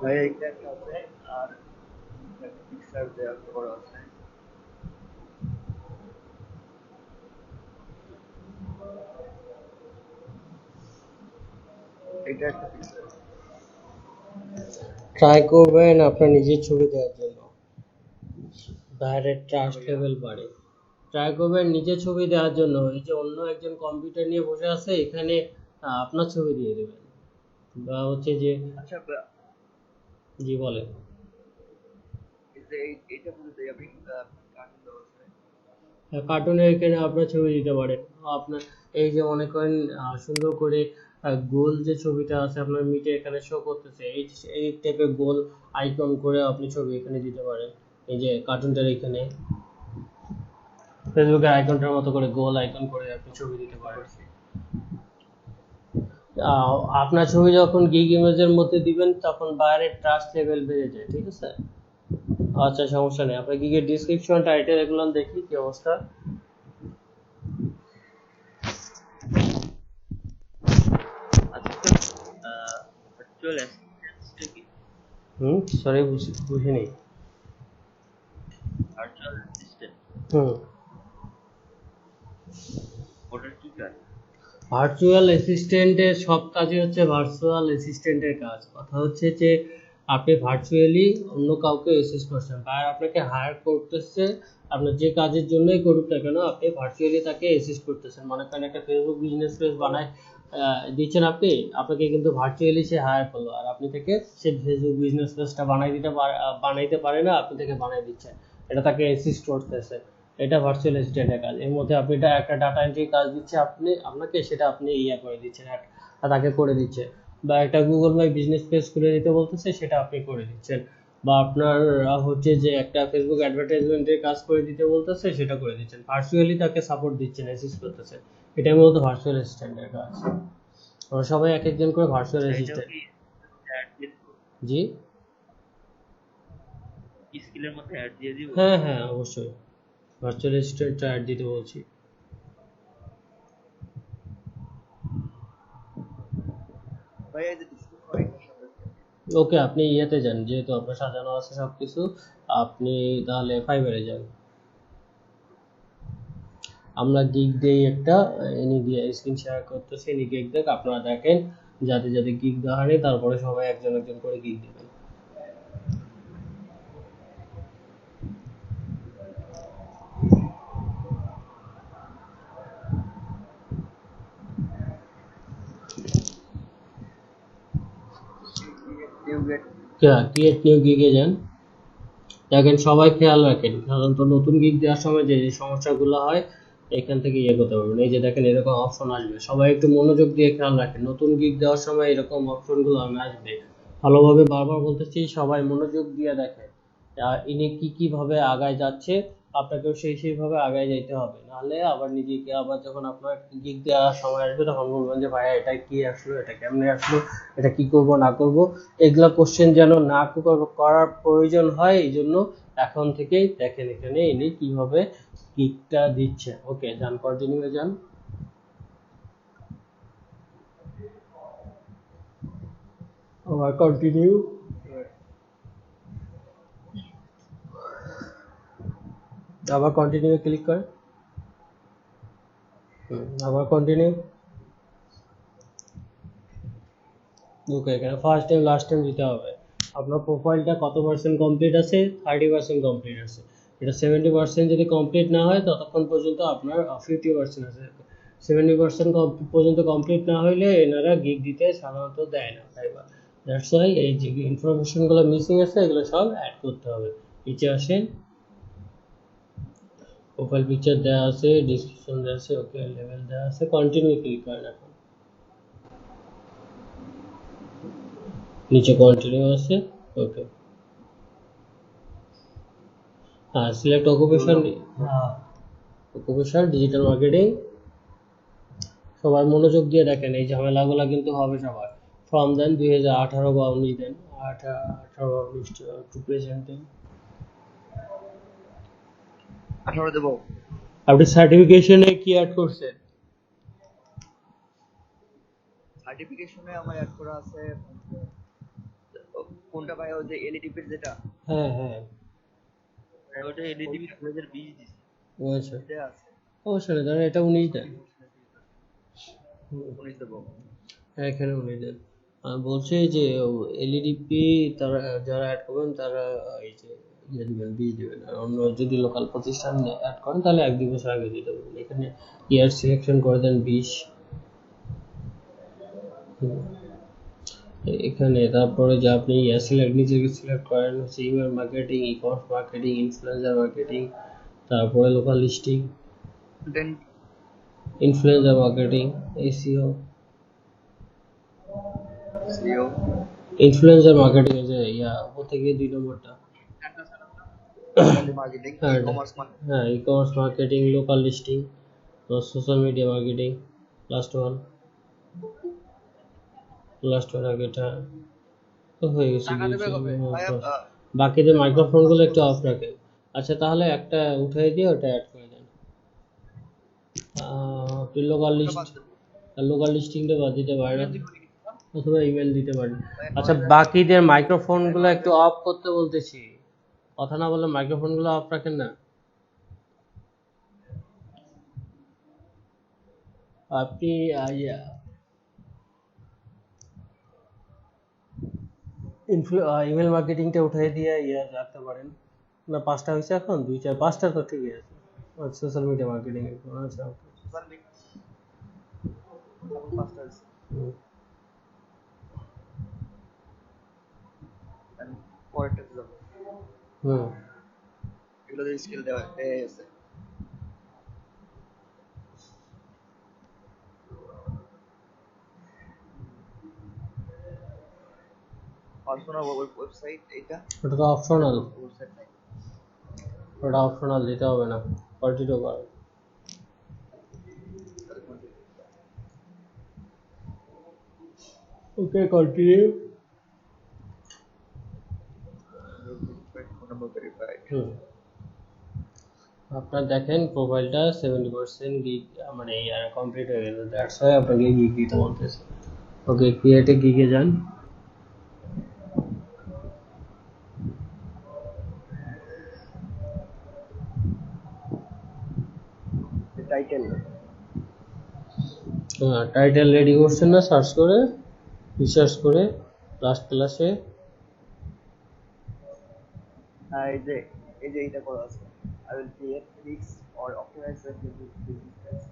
ভাই এইটা একটা আছে আর একটা পিকচার দেওয়া করা আছে। এটা একটা পিকচার। ট্রাই করবেন আপনার নিজের ছবি দেওয়ার জন্য, বাইরের হ্যাঁ ট্রাস্ট ভাইয়া। লেভেল বাড়ে। ট্রাই করবেন নিজের ছবি দেওয়ার জন্য, এই যে অন্য একজন কম্পিউটার নিয়ে বসে আছে এখানে আপনার ছবি দিয়ে দেবেন, বা হচ্ছে যে, আচ্ছা জি বলেন। এই যে এইটা বলতে আমি কার্টুন দেওয়া আছে। কার্টুনের এখানে আপনার ছবি দিতে পারেন। আপনার এই যে মনে করেন সুন্দর করে গোল যে ছবিটা আছে আপনার মিটে এখানে শো করতেছে, এই টাইপের গোল আইকন করে আপনি ছবি এখানে দিতে পারেন। এই যে কার্টুনটার এখানে ফেসবুকের আইকনটার মতো করে গোল আইকন করে আপনি ছবি দিতে বুঝতে পারেন। পারছি। আপনার ছবি যখন গিগ ইমেজের মধ্যে দিবেন তখন বাইরের ট্রাস্ট লেভেল বেড়ে যায়, ঠিক আছে? আচ্ছা, সমস্যা নেই। আপনার গিগের ডিসক্রিপশন টাইটেল এগুলো দেখি কি অবস্থা। আচ্ছা স্যার, ভার্চুয়াল অ্যাসিস্ট্যান্সটা কি? সরি, বুঝিনি। ভার্চুয়াল অ্যাসিস্ট্যান্ট হুম ওটার কি কাজ? ভার্চুয়াল অ্যাসিস্ট্যান্টের সব কাজই হচ্ছে ভার্চুয়াল অ্যাসিস্ট্যান্টের কাজ। কথা হচ্ছে যে আপনি ভার্চুয়ালি অন্য কাউকে অ্যাসিস্ট করছেন, বা আপনাকে হায়ার করতেছে, আপনার যে কাজের জন্যই করুক না কেন আপনি ভার্চুয়ালি তাকে অ্যাসিস্ট করতেছেন। মনে করেন একটা ফেসবুক বিজনেস পেজ বানায় দিচ্ছেন আপনি, আপনাকে কিন্তু ভার্চুয়ালি সে হায়ার করলো, আর আপনি থেকে সে ফেসবুক বিজনেস পেজটা বানাইতে পারে না, আপনি থেকে বানাই দিচ্ছেন, এটা তাকে অ্যাসিস্ট করতেছে। এটা ভার্চুয়াল অ্যাসিস্ট্যান্টের কাজ। এর মধ্যে আপনি একটা ডাটা এন্ট্রি কাজ দিচ্ছে আপনাকে, সেটা আপনি করে দিচ্ছেন, তাকে করে দিচ্ছে। বা একটা গুগল মাই বিজনেস পেজ খুলে দিতে বলতেছে, সেটা আপনি করে দিচ্ছেন। বা আপনার হচ্ছে যে একটা ফেসবুক অ্যাডভার্টাইজমেন্টের কাজ করে দিতে বলতেছে, সেটা করে দিচ্ছেন। ভার্চুয়ালি তাকে সাপোর্ট দিচ্ছেন, অ্যাসিস্ট করতেছেন। এটাই মূলত ভার্চুয়াল অ্যাসিস্ট্যান্টের কাজ। আমরা সবাই এক একজন করে ভার্চুয়াল আচ্ছা এটাও অ্যাসিস্ট্যান্ট। কি অ্যাড দিয়ে দিব? জি, স্কিলের মধ্যে অ্যাড দিয়ে দিব? হ্যাঁ হ্যাঁ, অবশ্যই। ভার্চুয়াল অ্যাসিস্ট্যান্ট অ্যাড দিতে বলছি। ভাই এই যে ডিসক্রিপশন এটার সাথে ওকে, আপনি ইয়েতে যান, যেহেতু আপনার সাজানো আছে সবকিছু। আপনি তাহলে ফাইবারে যান। আমরা গিগ দেই একটা, এনি দিয়ে স্ক্রিন শেয়ার করতেছি, এনি গিগ দেখ, আপনারা দেখেন। যাতে যাতে গিগ দেওয়া হয়নি, তারপরে সবাই একজন একজন করে গিগ দেবেন। New gate. ক্রিয়েট নিউ গিগে যান। দেখেন সবাই খেয়াল রাখেন, সাধারণত নতুন গিগ দেওয়ার সময় যে যে সমস্যাগুলো হয় এখান থেকে করতে পারবেন। এই যে দেখেন এরকম অপশন আসবে, সবাই একটু মনোযোগ দিয়ে খেয়াল রাখেন। নতুন গিগ দেওয়ার সময় এরকম অপশনগুলো আসবে, ভালোভাবে বারবার বলতেছি, সবাই মনোযোগ দিয়ে দেখেন। ইনি কি ভাবে আগায় যাচ্ছে, আপনাকেও সেইভাবে আগায় যাইতে হবে, নাহলে আবার নিজেকে আবার যখন আপনার গিগ দেওয়ার সময় আসবে তখন বলবেন যে ভাইয়া এটা কি আসলো, এটা কেমনে আসলো, এটা কি করব না করব। এগুলা কোশ্চেন যেন না করার প্রয়োজন হয়, এই জন্য এখন থেকেই দেখেন এখানে ইনি কিভাবে গিগটা দিচ্ছে। ওকে, যান, কন্টিনিউ যান। আবার কন্টিনিউ, আবার কন্টিনিউ ক্লিক করেন। আবার কন্টিনিউ। ওকে, এখানে ফার্স্ট টাইম লাস্ট টাইম দিতে হবে। আপনার প্রোফাইলটা কত পার্সেন্ট কমপ্লিট আছে? 30% কমপ্লিট আছে। এটা 70% যদি কমপ্লিট না হয় ততক্ষণ পর্যন্ত আপনার 50% আছে। 70% পর্যন্ত কমপ্লিট না হইলে এনারা গিগ দিতে সাধারণত দেয় না, তাই বা দ্যাটস ওয়াই এই যে ইনফরমেশনগুলো মিসিং আছে এগুলো সব অ্যাড করতে হবে। নিচে আসেন, প্রোফাইল পিকচার দেওয়া আছে, ডিসক্রিপশন দেওয়া আছে, ওকে লেভেল দেওয়া আছে, কন্টিনিউ ক্লিক করেন। এখন নিচে কন্টিনিউ আছে। ওকে, হ্যাঁ, সিলেক্ট অকুপেশন। বললাম। Occupation digital marketing. সবাই মনোযোগ দিয়ে দেখেন, এই ঝামেলাগুলো কিন্তু হবে সবার। ফর্ম দেন 2018 বা 19 দেন, 18 বা 19 টু প্রেজেন্ট দেন। 18 দেবো। আপনি সার্টিফিকেশনে কি অ্যাড করছেন? সার্টিফিকেশনে আমার অ্যাড করা আছে কোনটা ভাই, ওই যে এলইডি যেটা? হ্যাঁ হ্যাঁ ওটা এলইডি 2020 দিছি। আচ্ছা এটা আছে অবশ্যই না, তাহলে এটা 19 দেন। 19 দেবো। হ্যাঁ এখানে 19 দেন। বলছে যে এলইডিপি তারা যারা অ্যাড করবেন তারা এই যে ইয়ে দিবেন, 20 দিবেন। আর অন্য যদি লোকাল প্রতিষ্ঠান অ্যাড করেন তাহলে 1-2 বছর আগে দিতে পারবেন। এখানে ইয়ার সিলেকশন করে দেন 20। এখানে তারপরে যে আপনি সিলেক্ট নিজেকে সিলেক্ট করেন হচ্ছে email marketing, e commerce marketing, influencer marketing, তারপরে local listing, then influencer marketing, SEO. SEO influencer marketing এর যে উপর থেকে 2 নম্বরটা। মার্কেটিং, হ্যাঁ ই কমার্স মার্কেটিং, হ্যাঁ e commerce marketing, local listing, social media marketing, last one আগেটা তো হয়ে গেছে। টাকা দেবে কবে ভাই? বাকিদের মাইক্রোফোনগুলো একটু অফ রাখেন। আচ্ছা তাহলে একটা উঠাই দিয়ে ওটা অ্যাড করে দেন। আপনি লোকাল লিস্টিংটা বাদ দিতে পারেন অথবা ইমেল দিতে পারেন। আচ্ছা বাকিদের মাইক্রোফোনগুলো একটু অফ করতে বলতেছি, কথা না বলে মাইক্রোফোনগুলো অফ রাখেন না। আপনি ইমেল মার্কেটিংটা উঠাই দিয়ে রাখতে পারেন না। 5টা হয়েছে এখন, 2-4-5টা তো ঠিকই আছে। সোশ্যাল মিডিয়া মার্কেটিং আচ্ছা okay। পরেরটা যাবো, হুম এগুলো স্কিল দেওয়া আছে। পার্সোনাল ওয়েবসাইট এটা, ওটা তো অপশনাল, ওয়েবসাইট নাই। ওটা অপশনাল দিতে হবে না, কন্টিনিউ করো। Okay continue. Phone number verified. হুম আপনার দেখেন প্রোফাইলটা 70% গিগ মানে কমপ্লিট হয়ে গেছে, দ্যাটস ওয়াই আপনাকে গিগ দিতে বলতেছে। ওকে ক্রিয়েটে গিগে যান। টাইটেল টাইটেল রেডি করছেন না? সার্চ করে রিসার্চ করে লাস্ট ক্লাসে এই যে এইটা করা আছে, I will create, fix or optimize the business.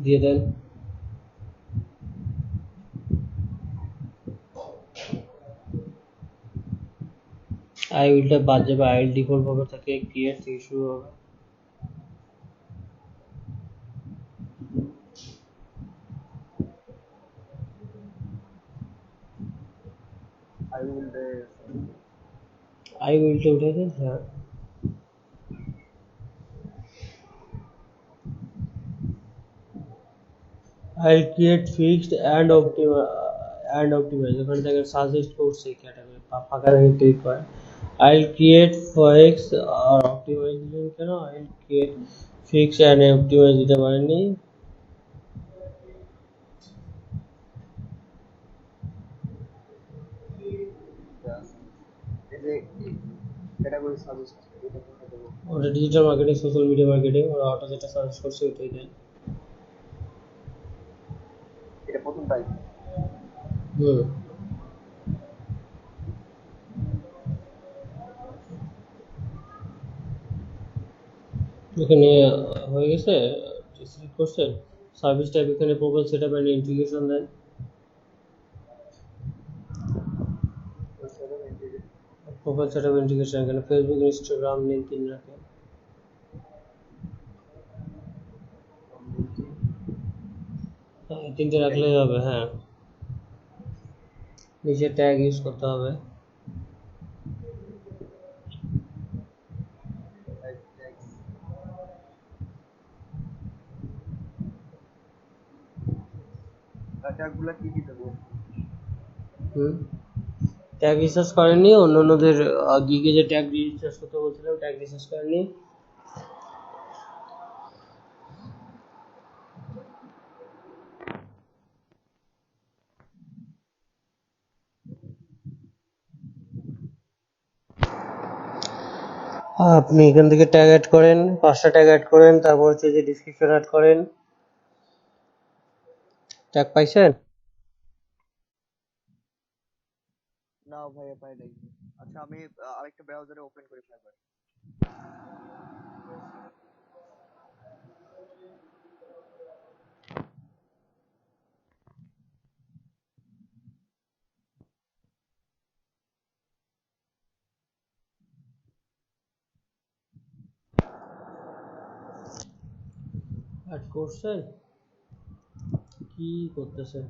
দিয়ে দেন। আই উইলটা বাদ যাবে, আই উইল ডিফল্ট ভাবে থাকে, ক্রিয়েট থেকে শুরু হবে। I will আই উইলটা উঠে দেন। হ্যাঁ I'll create fixed and optimize ওখানে দেখেন সাজেস্ট করছে ক্যাটাগরি ফাঁকা রেখে ক্লিক করেন। I'll create fix আর optimize দিলেন কেন? I'll create fix and optimize দিতে পারেননি। এই যে ক্যাটাগরি সাজেস্ট, এটা কোনটা দেবো? ওটা digital marketing, social media marketing, ওরা অটো যেটা সাজেস্ট করছে ওটাই দেন। এটা প্রথমটাই। হুম এখানে হয়ে গেছে, সিলেক্ট করছেন সার্ভিস টাইপ, এখানে প্রোফাইল সেটআপ এন্ড ইন্টিগ্রেশন দেন। প্রোফাইল সেটআপ ইন্টিগ্রেশন এখানে ফেসবুক, ইনস্টাগ্রাম, লিংকডইন রাখেন। তিনটে রাখলেই হবে। হ্যাঁ নিচে ট্যাগ ইউজ করতে হবে। ট্যাগগুলো কি কি দেবো? ট্যাগ রিসার্চ করেননি? অন্যদের গিগে যে ট্যাগ রিসার্চ করতে বলছিলাম, ট্যাগ রিসার্চ করেননি? আপনি এখান থেকে ট্যাগ অ্যাড করেন, 5টা ট্যাগ অ্যাড করেন, তারপর হচ্ছে যে ডিসক্রিপশন অ্যাড করেন। ট্যাগ পাইছেন? না ভাইয়া পাই নাই। আচ্ছা আমি আরেকটা ব্রাউজারে ওপেন করি ফাইবার। অ্যাড করছেন? কি করতেছেন?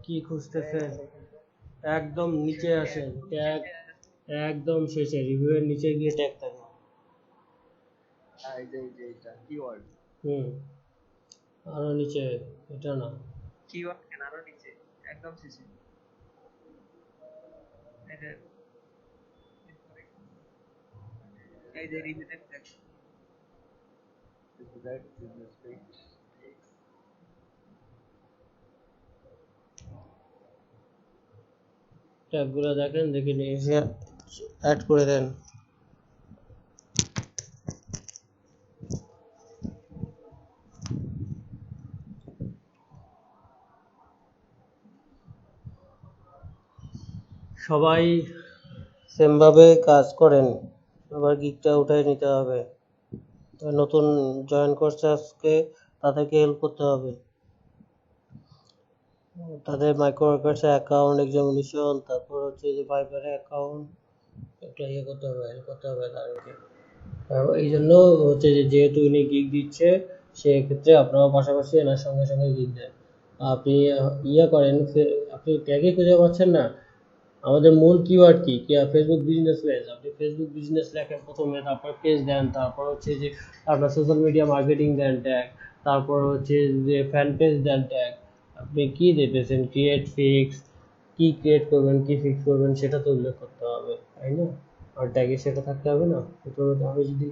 কি খুঁজতেছেন? একদম নিচে আসেন, ট্যাগ একদম শেষে রিভিউয়ের নিচে গিয়ে ট্যাগ থাকে। এই যে এটা কিওয়ার্ড। আরো নিচে, এটা না। কিওয়ার্ড কেন আরো নিচে একদম শেষে এই যে এই যে রিভিউতে দেখ That business page. ট্যাগগুলো দেখেন, দেখে নিয়ে এসে অ্যাড করে দেন। সবাই সেম ভাবে কাজ করেন, সবার গিকটা উঠাই নিতে হবে। নতুন জয়েন করছে আজকে, তাদেরকে হেল্প করতে হবে। তাদের মাইক্রো ওয়ার্কার্স অ্যাকাউন্ট, এক্সামিনেশন, তারপর হচ্ছে যে ফাইবারে অ্যাকাউন্ট, একটা ইয়ে করতে হবে, হেল্প করতে হবে তাদেরকে। এই জন্য হচ্ছে যে যেহেতু উনি গিগ দিচ্ছে, সেক্ষেত্রে আপনারাও পাশাপাশি এনার সঙ্গে সঙ্গে গিগ দেন। আপনি ইয়ে করেন, আপনি ট্যাগে খুঁজে পাচ্ছেন না, আমাদের মূল কিওয়ার্ড কি ফেসবুক বিজনেস পেজ। আপনি ফেসবুক বিজনেস লেখেন প্রথমে, তারপর পেজ দেন, তারপর হচ্ছে যে আপনার সোশ্যাল মিডিয়া মার্কেটিং দেন ট্যাগ, তারপর হচ্ছে যে ফ্যান পেজ দেন ট্যাগ। আপনি কি দিতেছেন, ক্রিয়েট ফিক্স, কি ক্রিয়েট করবেন, কি ফিক্স করবেন, সেটা তো উল্লেখ করতে হবে, তাই না? আর ট্যাগে সেটা থাকতে হবে না। প্রথমত আমি যদি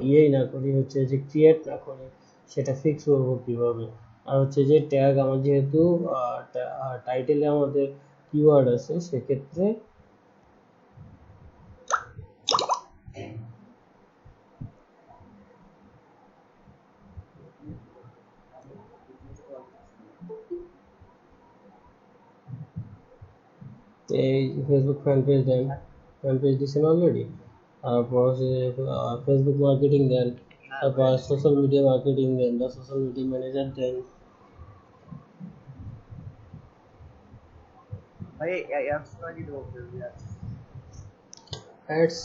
ইয়েই না করি, হচ্ছে যে ক্রিয়েট না করি, সেটা ফিক্স করবো কিভাবে? আর হচ্ছে যে ট্যাগ আমার যেহেতু টাইটেলে আমাদের কিওয়ার্ড আছে, সেক্ষেত্রে এই ফেসবুক ফ্যান পেজ দেন, ফ্যান পেজ দিচ্ছেন অলরেডি। তারপর হচ্ছে ফেসবুক মার্কেটিং দেন, তারপর সোশ্যাল মিডিয়া মার্কেটিং দেন বা সোশ্যাল মিডিয়া ম্যানেজার দেন। ভাই অ্যাপস নাকি দেবো অ্যাপস। অ্যাডস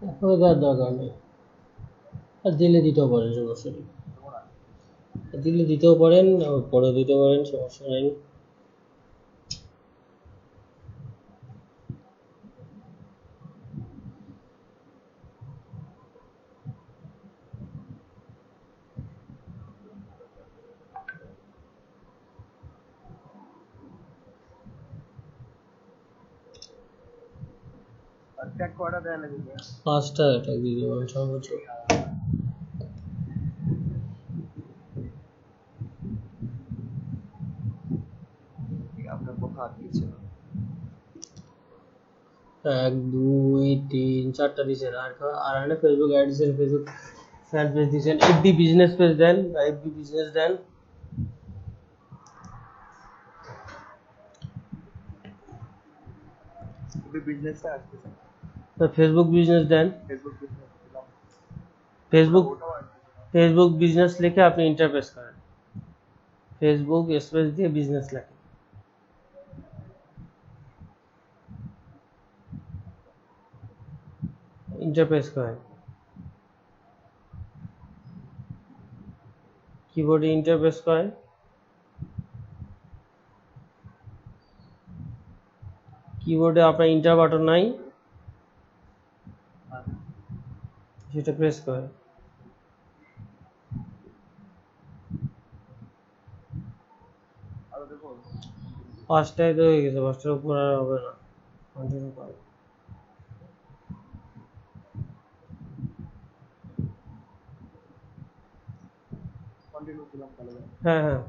এখন দেওয়ার দরকার নেই, আর দিলে দিতেও পারেন, সমস্যা নেই। দেবো না। দিলে দিতেও পারেন, পরে দিতে পারেন, সমস্যা নেই। আর ট্যাগ কয়টা দেয়া লাগবে? 5টা ট্যাগ দিয়ে দেবেন সর্বোচ্চ। আপনার কথা আটকেছে। 1 2 3 4টা দিচ্ছেন, আর এখানে ফেসবুক অ্যাড দিচ্ছেন, ফেসবুক ফ্যান পেজ দিচ্ছেন, এফবি বিজনেস পেজ দেন বা এফবি বিজনেস দেন। বিজনেসটা আসতেছে। ফেসবুক বিজনেস দেন, ফেসবুক বিজনেস দিলাম। ফেসবুক ওটাও আসতেছে না। ফেসবুক বিজনেস লিখে আপনি ইন্টারফেস করেন, ফেসবুক স্পেস দিয়ে বিজনেস লেখেন, ইন্টারফেস করেন, কিবোর্ডে ইন্টারফেস করেন। কিবোর্ডে আপনার ইন্টার বাটন নাই, সেটা প্রেস করে। আরো দেখো 5টাই তো হয়ে গেছে, 5টার উপর আর হবে না। কন্টিনিউ করো। কন্টিনিউ দিলাম তাহলে। হ্যাঁ হ্যাঁ,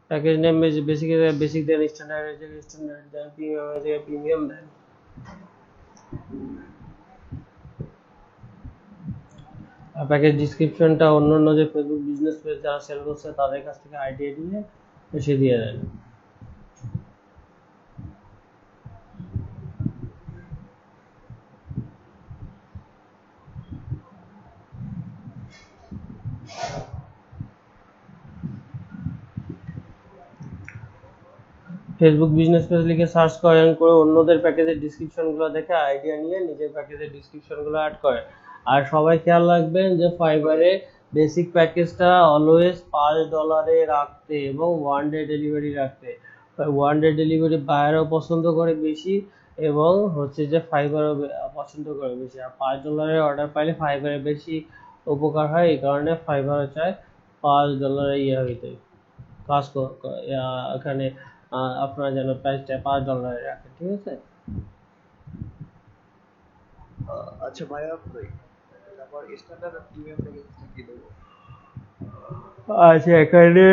প্যাকেজ নেম বেসিক বেসিক দেন, স্ট্যান্ডার্ড স্ট্যান্ডার্ড দেন, প্রিমিয়াম প্রিমিয়াম দেন। আর প্যাকেজ ডিসক্রিপশনটা অন্য যে ফেসবুক বিজনেস পেজ যারা সেল করছে তাদের কাছ থেকে আইডিয়া নিয়ে এসে দিয়ে দেন। ফেসবুক বিজনেস পেজ লিখে সার্চ করেন, করে অন্যদের প্যাকেজের ডিসক্রিপশনগুলো দেখে আইডিয়া নিয়ে নিজের প্যাকেজের ডিসক্রিপশনগুলো অ্যাড করেন। আর সবাই খেয়াল রাখবেন যে ফাইবারে বেসিক প্যাকেজটা অলওয়েজ $5 রাখতে এবং 1 ডে ডেলিভারি রাখতে। 1 ডে ডেলিভারি বায়ারও পছন্দ করে বেশি এবং হচ্ছে যে ফাইবারও পছন্দ করে বেশি। আর $5 অর্ডার পাইলে ফাইবারে বেশি উপকার হয়, এই কারণে ফাইবারও চায় $5 হইতে কাজ এখানে আপনারা যেন প্রাইসটা $5 রাখেন, ঠিক আছে? আচ্ছা ভাইয়া, তারপর স্ট্যান্ডার্ড আর প্রিমিয়াম প্যাকেজটা কি দেবো? আচ্ছা, এখানে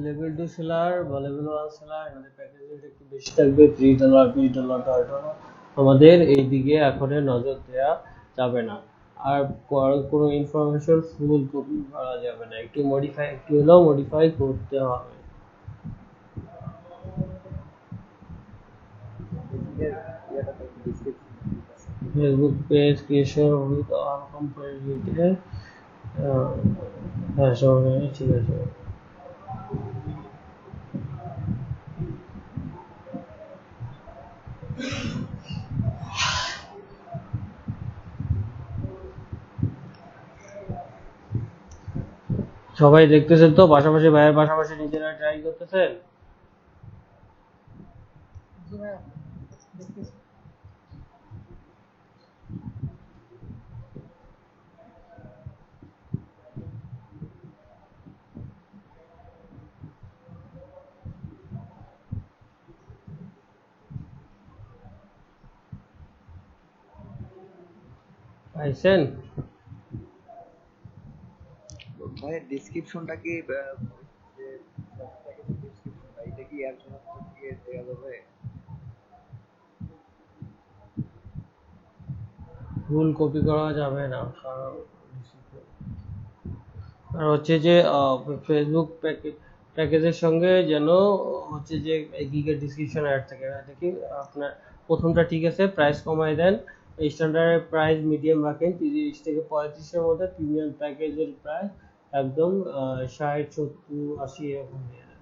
লেভেল 2 সেলার বা লেভেল 1 সেলার, আমাদের প্যাকেজ রেট একটু বেশি থাকবে, $3, $20, $10। আমাদের এই দিকে এখন নজর দেওয়া যাবে না। আর কোনো ইনফরমেশন ফুল কপি করা যাবে না, একটু মডিফাই, একটু হলেও মডিফাই করতে হবে। Facebook page creation with all comparative, হ্যাঁ সব ঠিক আছে। সবাই দেখতেছেন তো, পাশাপাশি ভাইয়ের পাশাপাশি নিজেরা ট্রাই করতেছেন। পাইছেন? ভাইয়া ডিসক্রিপশনটা কি যে প্যাকেজের ডিসক্রিপশনটা এটা কি এর জন্য দিয়ে দেওয়া যাবে? ভুল কপি করা যাবে না, কারণ আর হচ্ছে যে ফেসবুক প্যাকেজের সঙ্গে যেন হচ্ছে যে গিগের ডিসক্রিপশন অ্যাড থাকে। দেখি আপনার প্রথমটা ঠিক আছে, প্রাইস কমায় দেন, স্ট্যান্ডার্ডের প্রাইস মিডিয়াম রাখেন 30 থেকে 35-এর মধ্যে, প্রিমিয়াম প্যাকেজের প্রাইস একদম 60, 70, 80 এরকম দিয়ে দেন।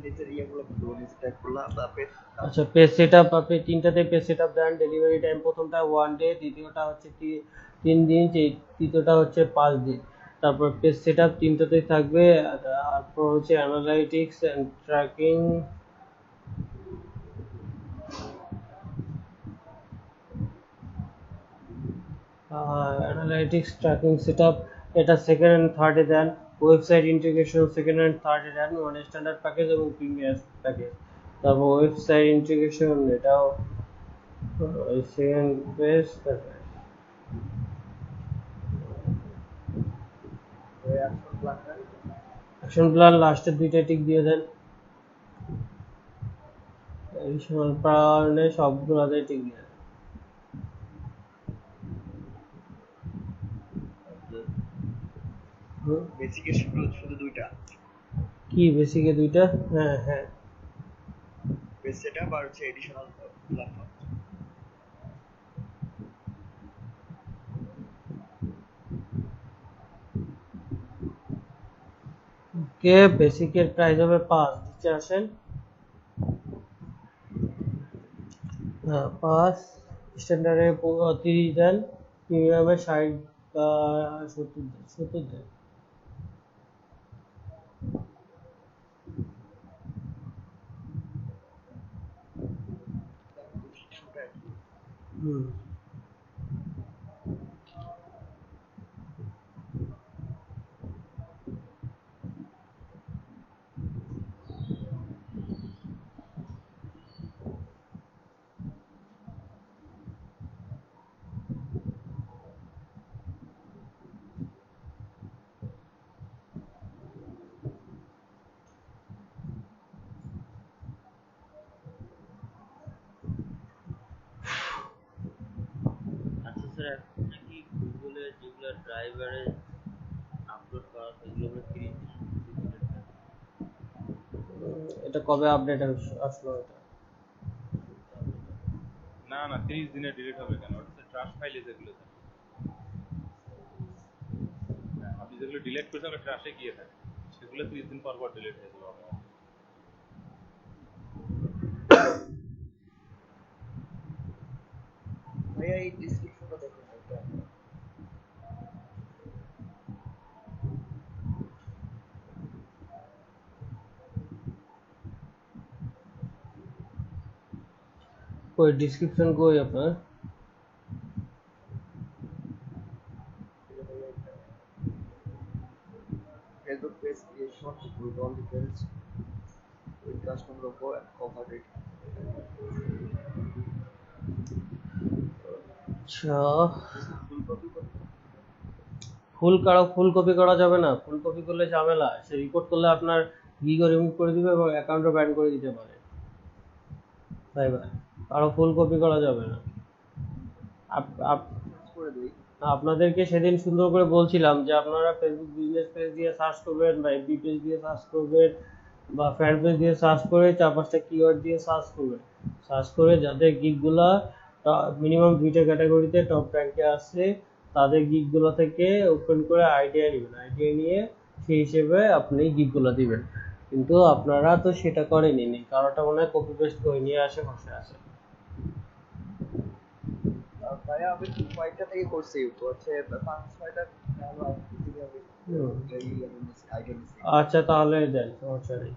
নিচের ইয়েগুলো নিচে করলাম তারপরে আচ্ছা, পেজ সেটআপ আপনি তিনটাতে পেজ সেটআপ দেন। ডেলিভারি টাইম প্রথমটা 1 ডে, দ্বিতীয়টা হচ্ছে 3 দিন, তৃতীয়টা হচ্ছে 5 দিন। তারপর পেজ সেটআপ তিনটাতেই থাকবে। তারপর হচ্ছে analytics and tracking, analytics tracking setup এটা সেকেন্ড এন্ড থার্ডে দেন। ওয়েবসাইট ইন্টিগ্রেশন সেকেন্ড এন্ড থার্ডে দেন, মানে স্ট্যান্ডার্ড প্যাকেজ এবং প্রিমিয়াম প্যাকেজ। তারপর ওয়েবসাইট ইন্টিগ্রেশন এটাও সেকেন্ড পেজ। অ্যাকশন প্ল্যান লাস্টের দুইটা টিক দিয়ে দেন। অ্যাকশন প্ল্যানে সবগুলোতে টিক দিয়ে দেন। বেসিকের শুধু শুধু দুইটা, কি বেসিকে দুইটা? হ্যাঁ হ্যাঁ। বেস সেটআপ আর হচ্ছে এডিশনাল প্ল্যাটফর্ম। কে বেসিকের প্রাইস হবে 5, নিচে আসেন। হ্যাঁ 5, স্ট্যান্ডার্ডে 30 দেন, প্রিমিয়ামে 60 বা 70 দেন। হুম। আচ্ছা স্যার, এখন নাকি গুগলে যেগুলো ড্রাইভারে আপলোড করা হয় এগুলো ফ্রি ডিলিট হয়। এটা কবে আপডেট আসলো এটা? না না 30 দিনে ডিলিট হবে কেন? ওটা তো ট্রাশ ফাইলে যেগুলো থাকে। হ্যাঁ, আপনি যেগুলো ডিলিট করছেন ওটা ট্রাশে গিয়ে থাকে, সেগুলো 30 দিন পর পর ডিলিট হয়ে যাবে। ভাইয়া এই ডিসক্রিপশনটা দেখুন এটা। কই ডেসক্রিপশন কই আপনার? Facebook page creation with all details with customer logo and cover it. আচ্ছা, ফুল কপি ফুল কপি করা যাবে না। ফুল কপি করলে ঝামেলা, সে রিপোর্ট করলে আপনার গিগও রিমুভ করে দিবে এবং অ্যাকাউন্টও ব্যান করে দিতে পারে। তাই ভাই, কারো ফুল কপি করা যাবে না। করে দিই। আপনাদেরকে সেদিন সুন্দর করে বলছিলাম যে আপনারা ফেসবুক বিজনেস পেজ দিয়ে সার্চ করবেন বা এফবি পেজ দিয়ে সার্চ করবেন বা ফ্যান পেজ দিয়ে সার্চ করে 4-5টা কিওয়ার্ড দিয়ে সার্চ করবেন। সার্চ করে যাদের গিগগুলা মিনিমাম 2টা ক্যাটাগরিতে টপ র্যাঙ্কে আসছে তাদের গিগগুলো থেকে ওপেন করে আইডিয়া নেবেন। আইডিয়া নিয়ে সেই হিসেবে আপনি গিগগুলো দিবেন। কিন্তু আপনারা তো সেটা করেনি, কারোটা মনে হয় কপি পেস্ট করে নিয়ে আসে বসে আছে। ভাইয়া আমি কয়েকটা থেকে করছি, তো হচ্ছে 5-6টা ভালো আইডিয়া নিচ্ছি। আচ্ছা তাহলে দেন, সমস্যা নেই।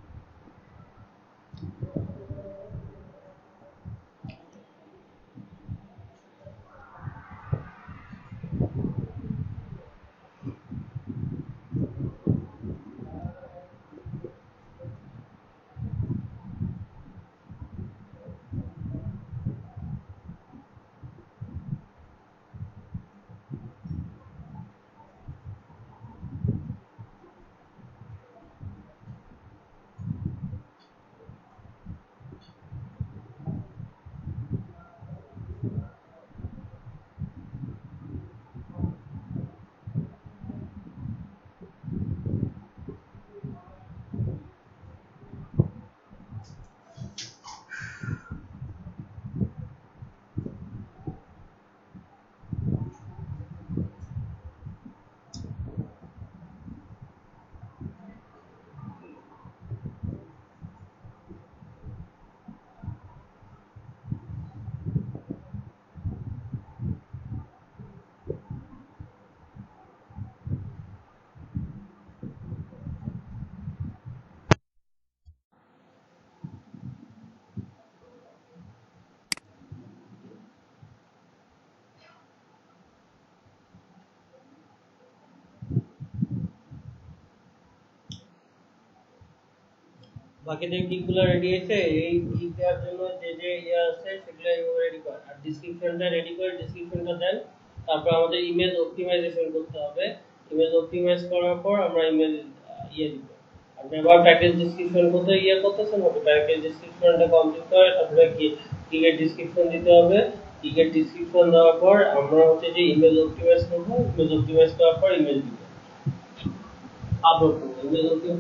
বাকিদের গিগগুলো রেডি আছে। এই গিগ দেওয়ার জন্য যে যে ইয়ে আছে সেগুলো রেডি কর, আর ডেসক্রিপশনটা রেডি করে ডেসক্রিপশনটা দেন। তারপর আমাদের ইমেজ অপটিমাইজেশন করতে হবে। ইমেজ অপটিমাইজ করার পর আমরা ইমেজ ইয়ে দিব। আপনি আবার প্যাকেজ ডেসক্রিপশন করতে ইয়ে করতেছেন, হবে প্যাকেজ ডেসক্রিপশনটা কমপ্লিট করে তারপরে গিগের ডেসক্রিপশন দিতে হবে। গিগের ডেসক্রিপশন দেওয়ার পর আমরা হচ্ছে যে ইমেজ অপটিমাইজ করব। ইমেজ অপটিমাইজ করার পর ইমেজ দিব। আপলোড করবো ইমেল ওকে।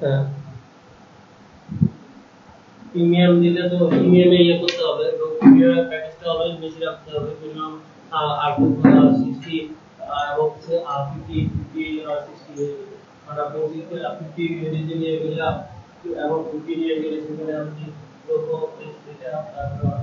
হ্যাঁ প্রিমিয়াম দিলে তো প্রিমিয়ামে ইয়ে করতে হবে এবং প্রিমিয়াম প্যাকেজটা অলওয়েজ বেশি রাখতে হবে মিনিমাম আর 60 হচ্ছে 50 60 আর 50 রেঞ্জে নিয়ে গেলে এবং 50 নিয়ে গেলে সেখানে আপনি লোগো এটা তারপর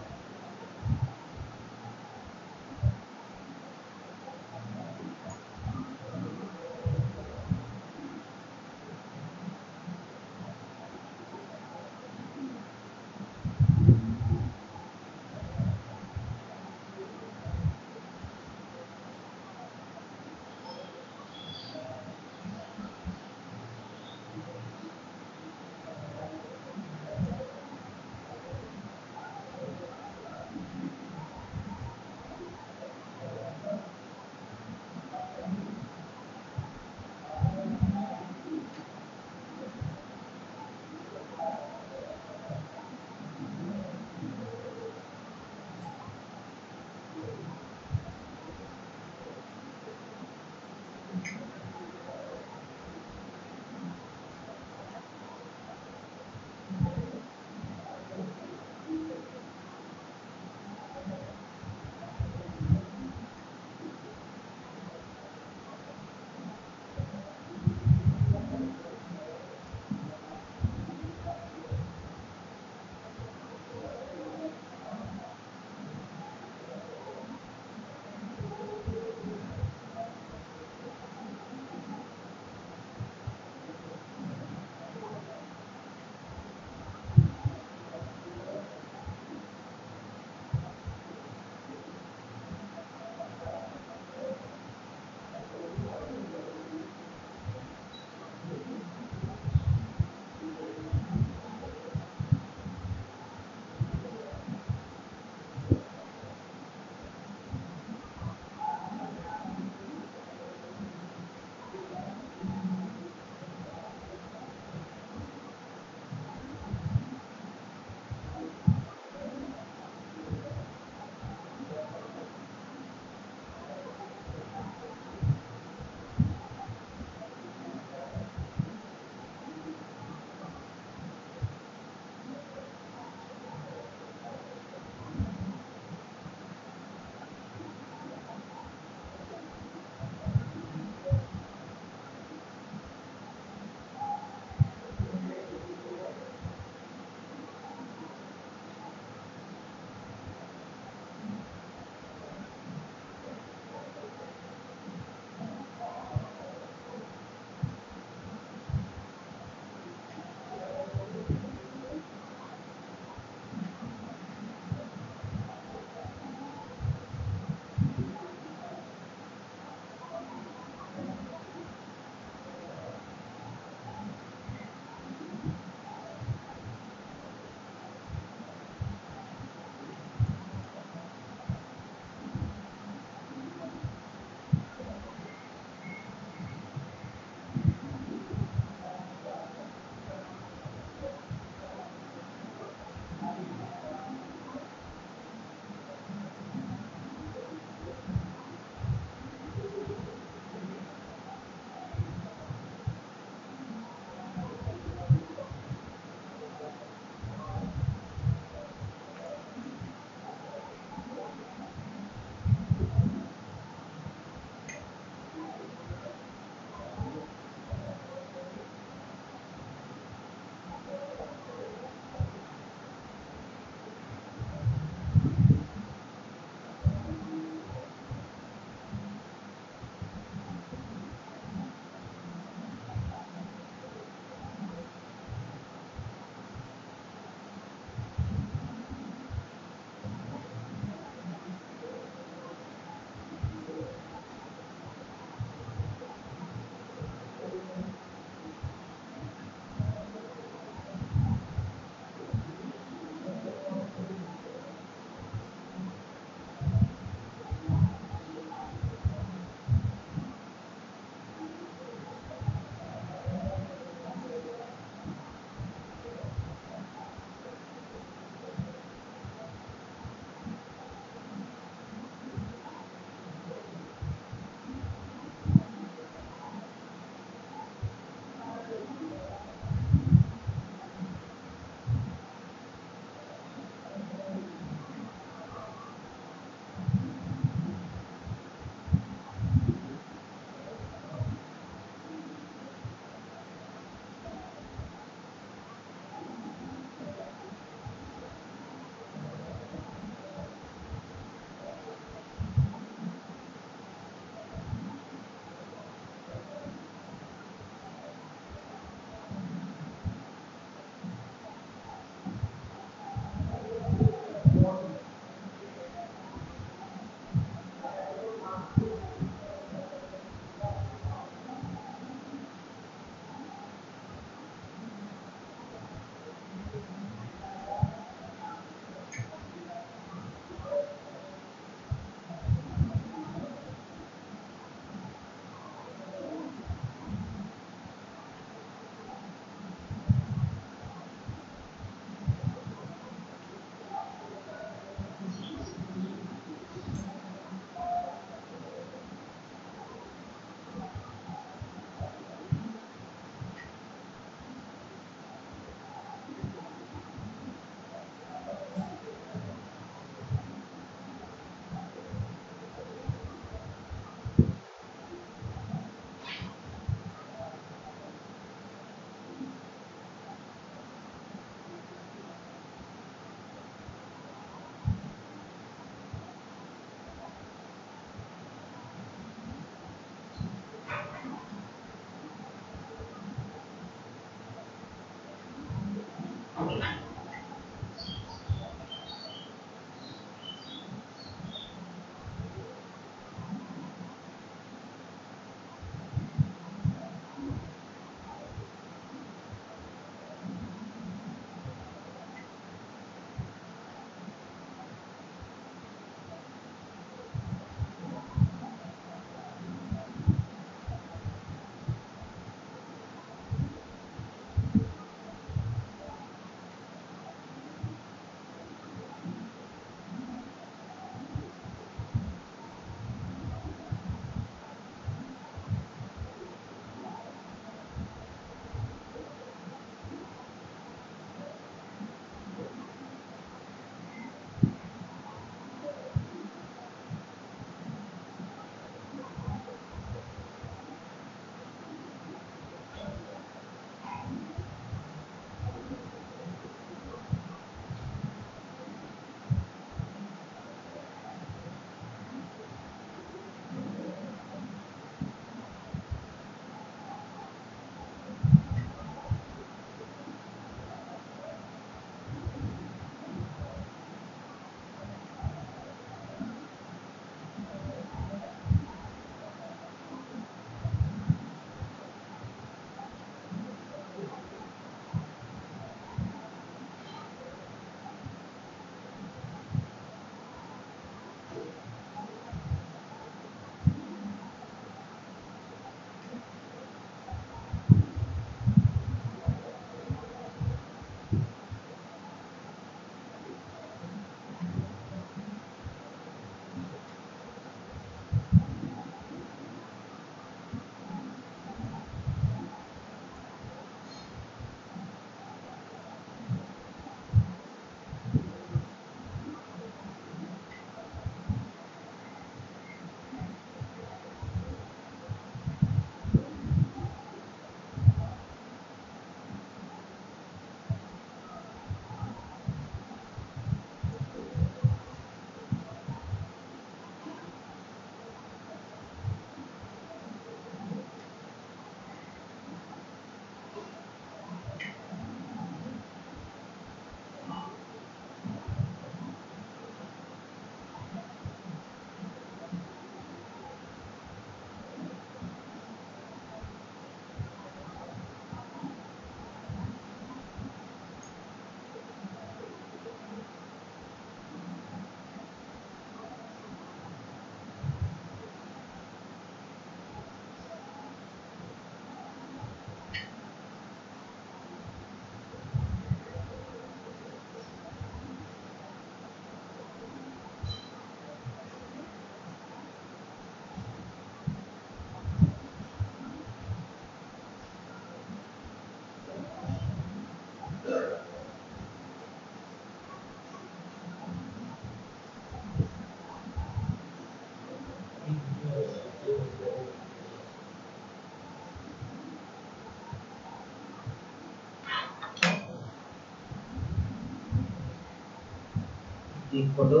ক্লিক ফটো,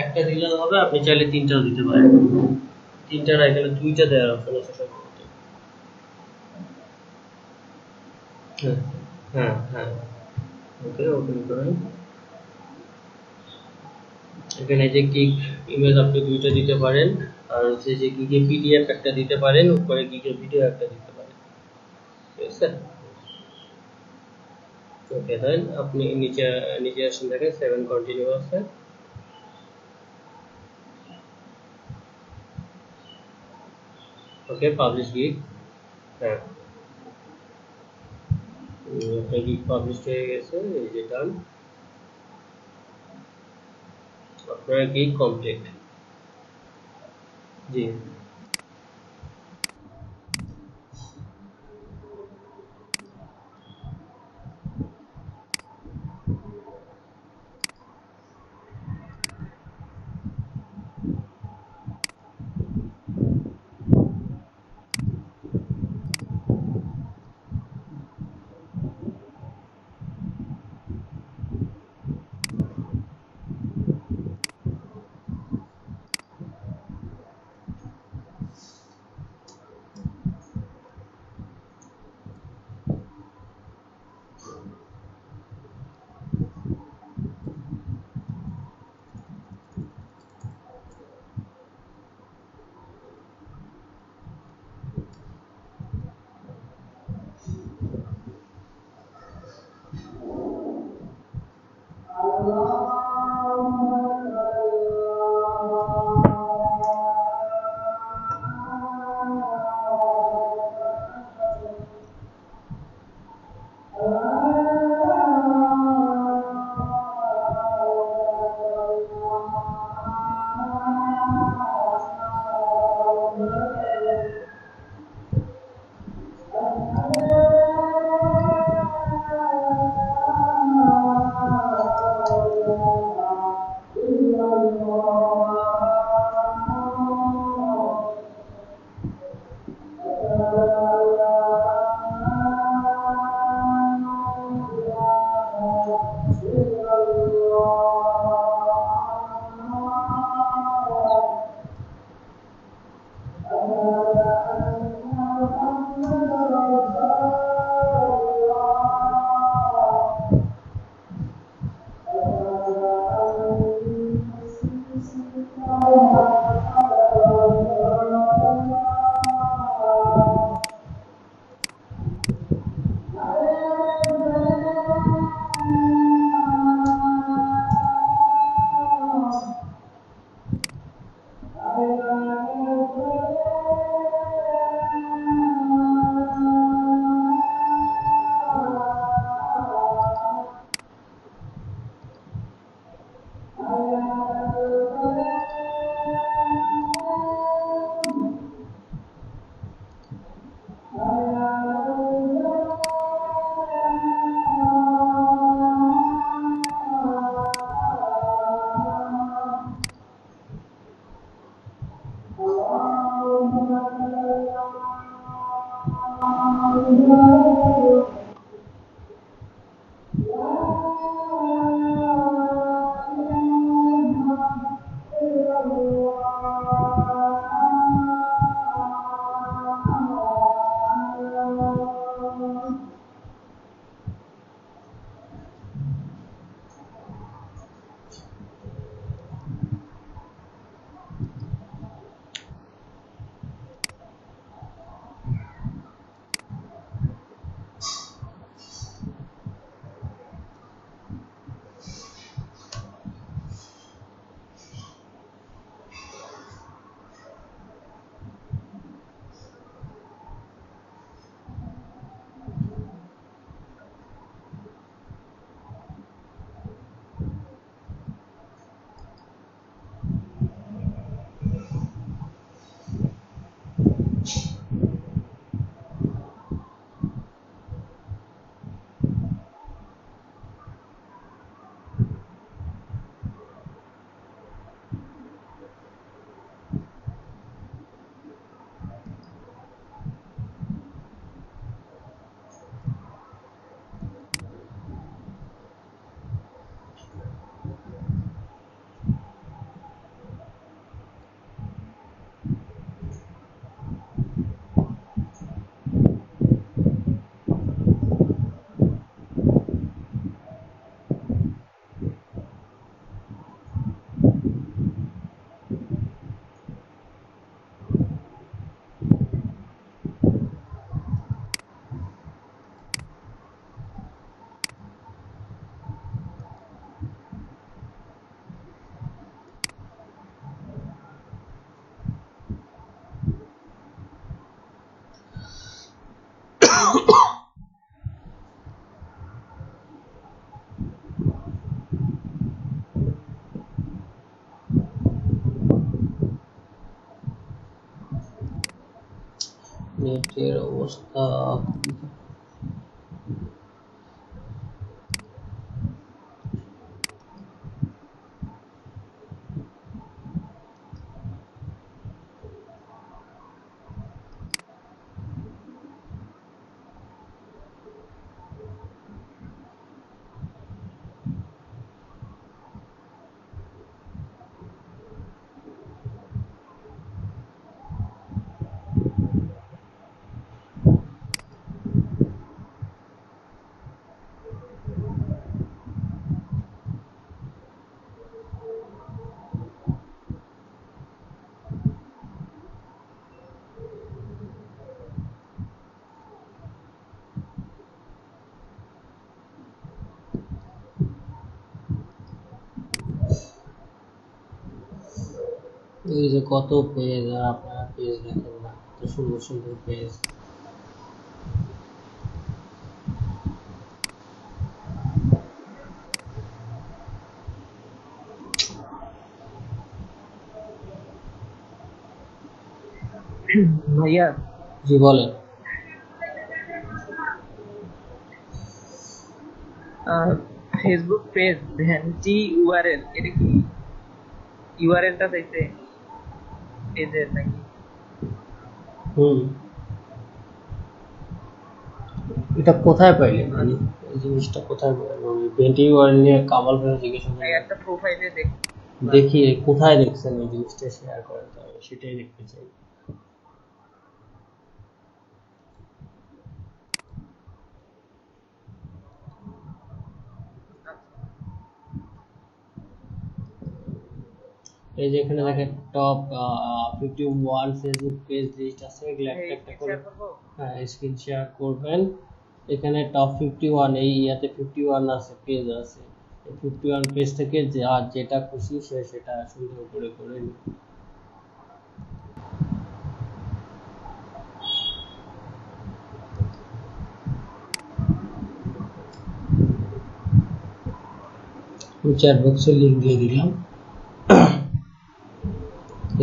একটা দিলে হবে, আপনি চাইলে তিনটাও দিতে পারেন। তিনটা না, এখানে দুইটা দেওয়ার অপশন আছে সম্ভবত। হ্যাঁ হ্যাঁ, ওকে, ওপেন করেন। এখানে যে গিগ ইমেজ আপনি দুইটা দিতে পারেন, আর হচ্ছে যে গিগে পিডিএফ একটা দিতে পারেন, উপরে গিগে ভিডিও একটা দিতে পারেন, ঠিক আছে? ওকে, দেন আপনি নিচে নিচে আসেন, দেখেন 7 কন্টিনিউ আছে। ওকে, পাবলিশ গিগ, হ্যাঁ আপনার গিগ পাবলিশ হয়ে গেছে, এই যে ডান, আপনার গিগ কমপ্লিট। জি। নেটের অবস্থা এই যে কত পেজ, আর আপনারা পেজ দেখেন না, এত সুন্দর সুন্দর পেজ। ভাইয়া জি বলেন। ফেসবুক পেজ ভ্যানিটি ইউআরএল, এটা কি ইউআরএলটা চাইছে পেজের নাকি? এটা কোথায় পাইলেন, মানে এই জিনিসটা কোথায় পাইলেন? আমি ভেন্টি ওয়ার্ল্ড নিয়ে কামাল ভাই জিজ্ঞেস ভাই একটা প্রোফাইলে দেখি কোথায় দেখছেন এই জিনিসটা, শেয়ার করেন তো, আমি সেটাই দেখতে চাই। এই যে এখানে দেখেন টপ 51 ফেসবুক পেজ লিস্ট আছে, এগুলো একটা একটা করে স্ক্রিন শেয়ার করবেন। এখানে টপ 51, এই ইয়াতে 51 আছে, পেজ আছে। এই 51 পেজ থেকে যেটা খুশি সে সেটা সুন্দর করে করে নিন। চ্যাট বক্সে লিংক দিয়ে দিলাম।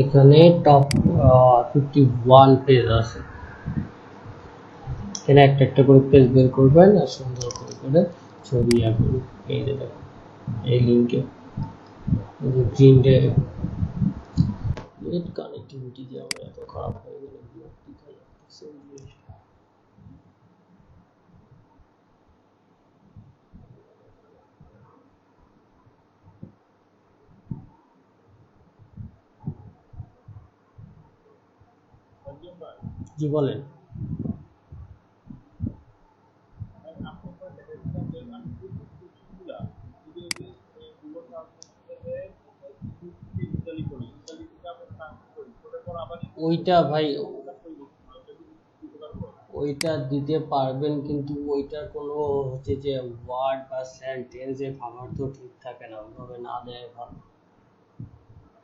এখানে টপ 51 পেজ আছে, এখানে একটা একটা করে পেজ বের করবেন আর সুন্দর করে করে ছবি আঁকবেন। এই যে দেখুন এই লিঙ্কে প্রিন্টে নেট কানেক্টিভিটি যে আমার এত খারাপ হয়ে গেল, বিরক্তিকর লাগতেছে এই জিনিসটা। জি বলেন। ওইটা ভাই ওইটা দিতে পারবেন, কিন্তু ওইটার কোনো হচ্ছে যে ওয়ার্ড বা সেন্টেন্সে ভাবার্থ ঠিক থাকে না, ওইভাবে না দেয় ভালো।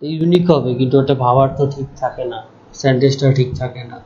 ইউনিক হবে কিন্তু ওটা ভাবার্থ ঠিক থাকে না, সেন্টেন্সটা ঠিক থাকে না।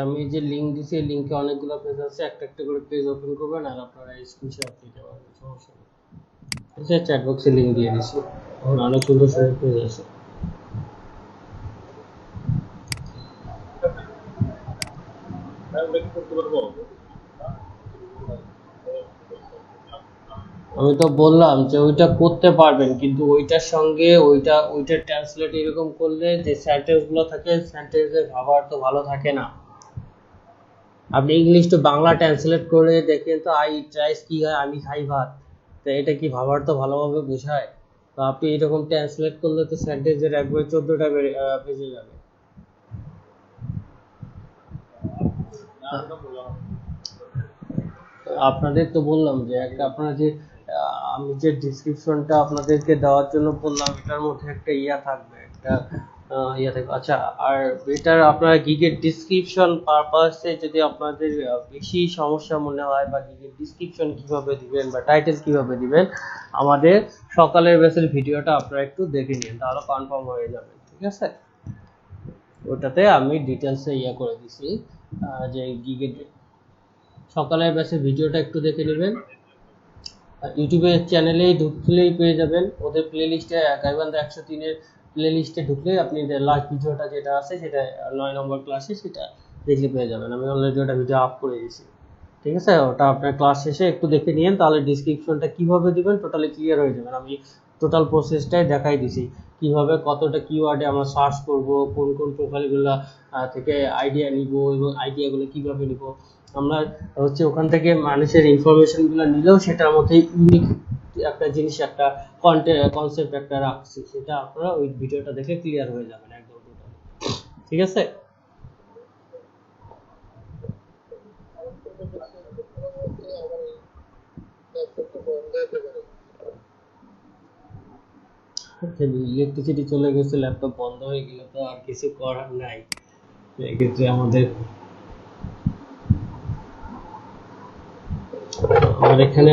আমি যে লিঙ্ক দিছি, এই লিঙ্কে অনেকগুলো পেজ আছে, একটা একটা করে পেজ ওপেন করবেন আর আপনারা স্ক্রিনশট দিতে পারবেন, সমস্যা নেই। আচ্ছা, চ্যাট বক্সে লিঙ্ক দিয়ে দিছি, এখন অনেক সুন্দর সুন্দর পেজ আছে। আমি তো বললাম যে ওইটা করতে পারবেন, কিন্তু ওইটার সঙ্গে ওইটা ট্রান্সলেট এরকম করলে যে সেন্টেন্স গুলো থাকে, সেন্টেন্সের ভাবার্থ ভালো থাকে না। আপনি ইংলিশ টু বাংলা ট্রান্সলেট করে দেখেন তো, আই ইট রাইস কি হয়, আমি খাই ভাত, তো এটা কি ভাবার্থ ভালোভাবে বোঝায়? তো আপনি এরকম ট্রান্সলেট করলে তো সেন্টেন্সের একবারে 14টা বেজে যাবে। আপনাদের তো বললাম যে একটা আপনারা যে আমি যে ডিসক্রিপশনটা আপনাদেরকে দেওয়ার জন্য বললাম এটার মধ্যে একটা ইয়া থাকবে, একটা ইয়া থাকবে। আচ্ছা, আর এটার আপনারা গিগের ডিসক্রিপশন পারপাসে যদি আপনাদের বেশি সমস্যা মনে হয়, বা গিগের ডিসক্রিপশন কিভাবে দিবেন বা টাইটেল কিভাবে দিবেন, আমাদের সকালের ব্যাচের ভিডিওটা আপনারা একটু দেখে নিন, তাহলে কনফার্ম হয়ে যাবে। ঠিক আছে, ওটাতে আমি ডিটেলসে ইয়া করে দিছি যে গিগের সকালের ব্যাচের ভিডিওটা একটু দেখে নেবেন। ইউটিউবের চ্যানেলেই ঢুকলেই পেয়ে যাবেন, ওদের প্লে লিস্টে গাইবান্ধা 103-এর প্লে লিস্টে ঢুকলেই আপনি লাস্ট ভিডিওটা যেটা আছে সেটা 9 নম্বর ক্লাসে, সেটা দেখলে পেয়ে যাবেন। আমি অলরেডি ওটা ভিডিও আপ করে দিয়েছি। ঠিক আছে, ওটা আপনার ক্লাস শেষে একটু দেখে নিন, তাহলে ডিসক্রিপশনটা কিভাবে দিবেন টোটালি ক্লিয়ার হয়ে যাবেন। আমি টোটাল প্রসেসটাই দেখাই দিছি, কিভাবে কতটা কিওয়ার্ডে আমরা সার্চ করব, কোন কোন প্রোফাইলগুলো থেকে আইডিয়া নিব এবং আইডিয়াগুলো কিভাবে নিব। আমরা হচ্ছে ওখান থেকে মানুষের ইনফরমেশনগুলো নিলেও সেটার মধ্যে ইউনিক একটা জিনিস, একটা কনসেপ্ট একটা রাখছি, সেটা আপনারা ওই ভিডিওটা দেখে ক্লিয়ার হয়ে যাবেন একদম টোটালি। ঠিক আছে, ইলেকট্রিসিটি চলে গেছে, ল্যাপটপ বন্ধ হয়ে গেলে তো আর কিছু করার নাই। এক্ষেত্রে আমাদের এখানে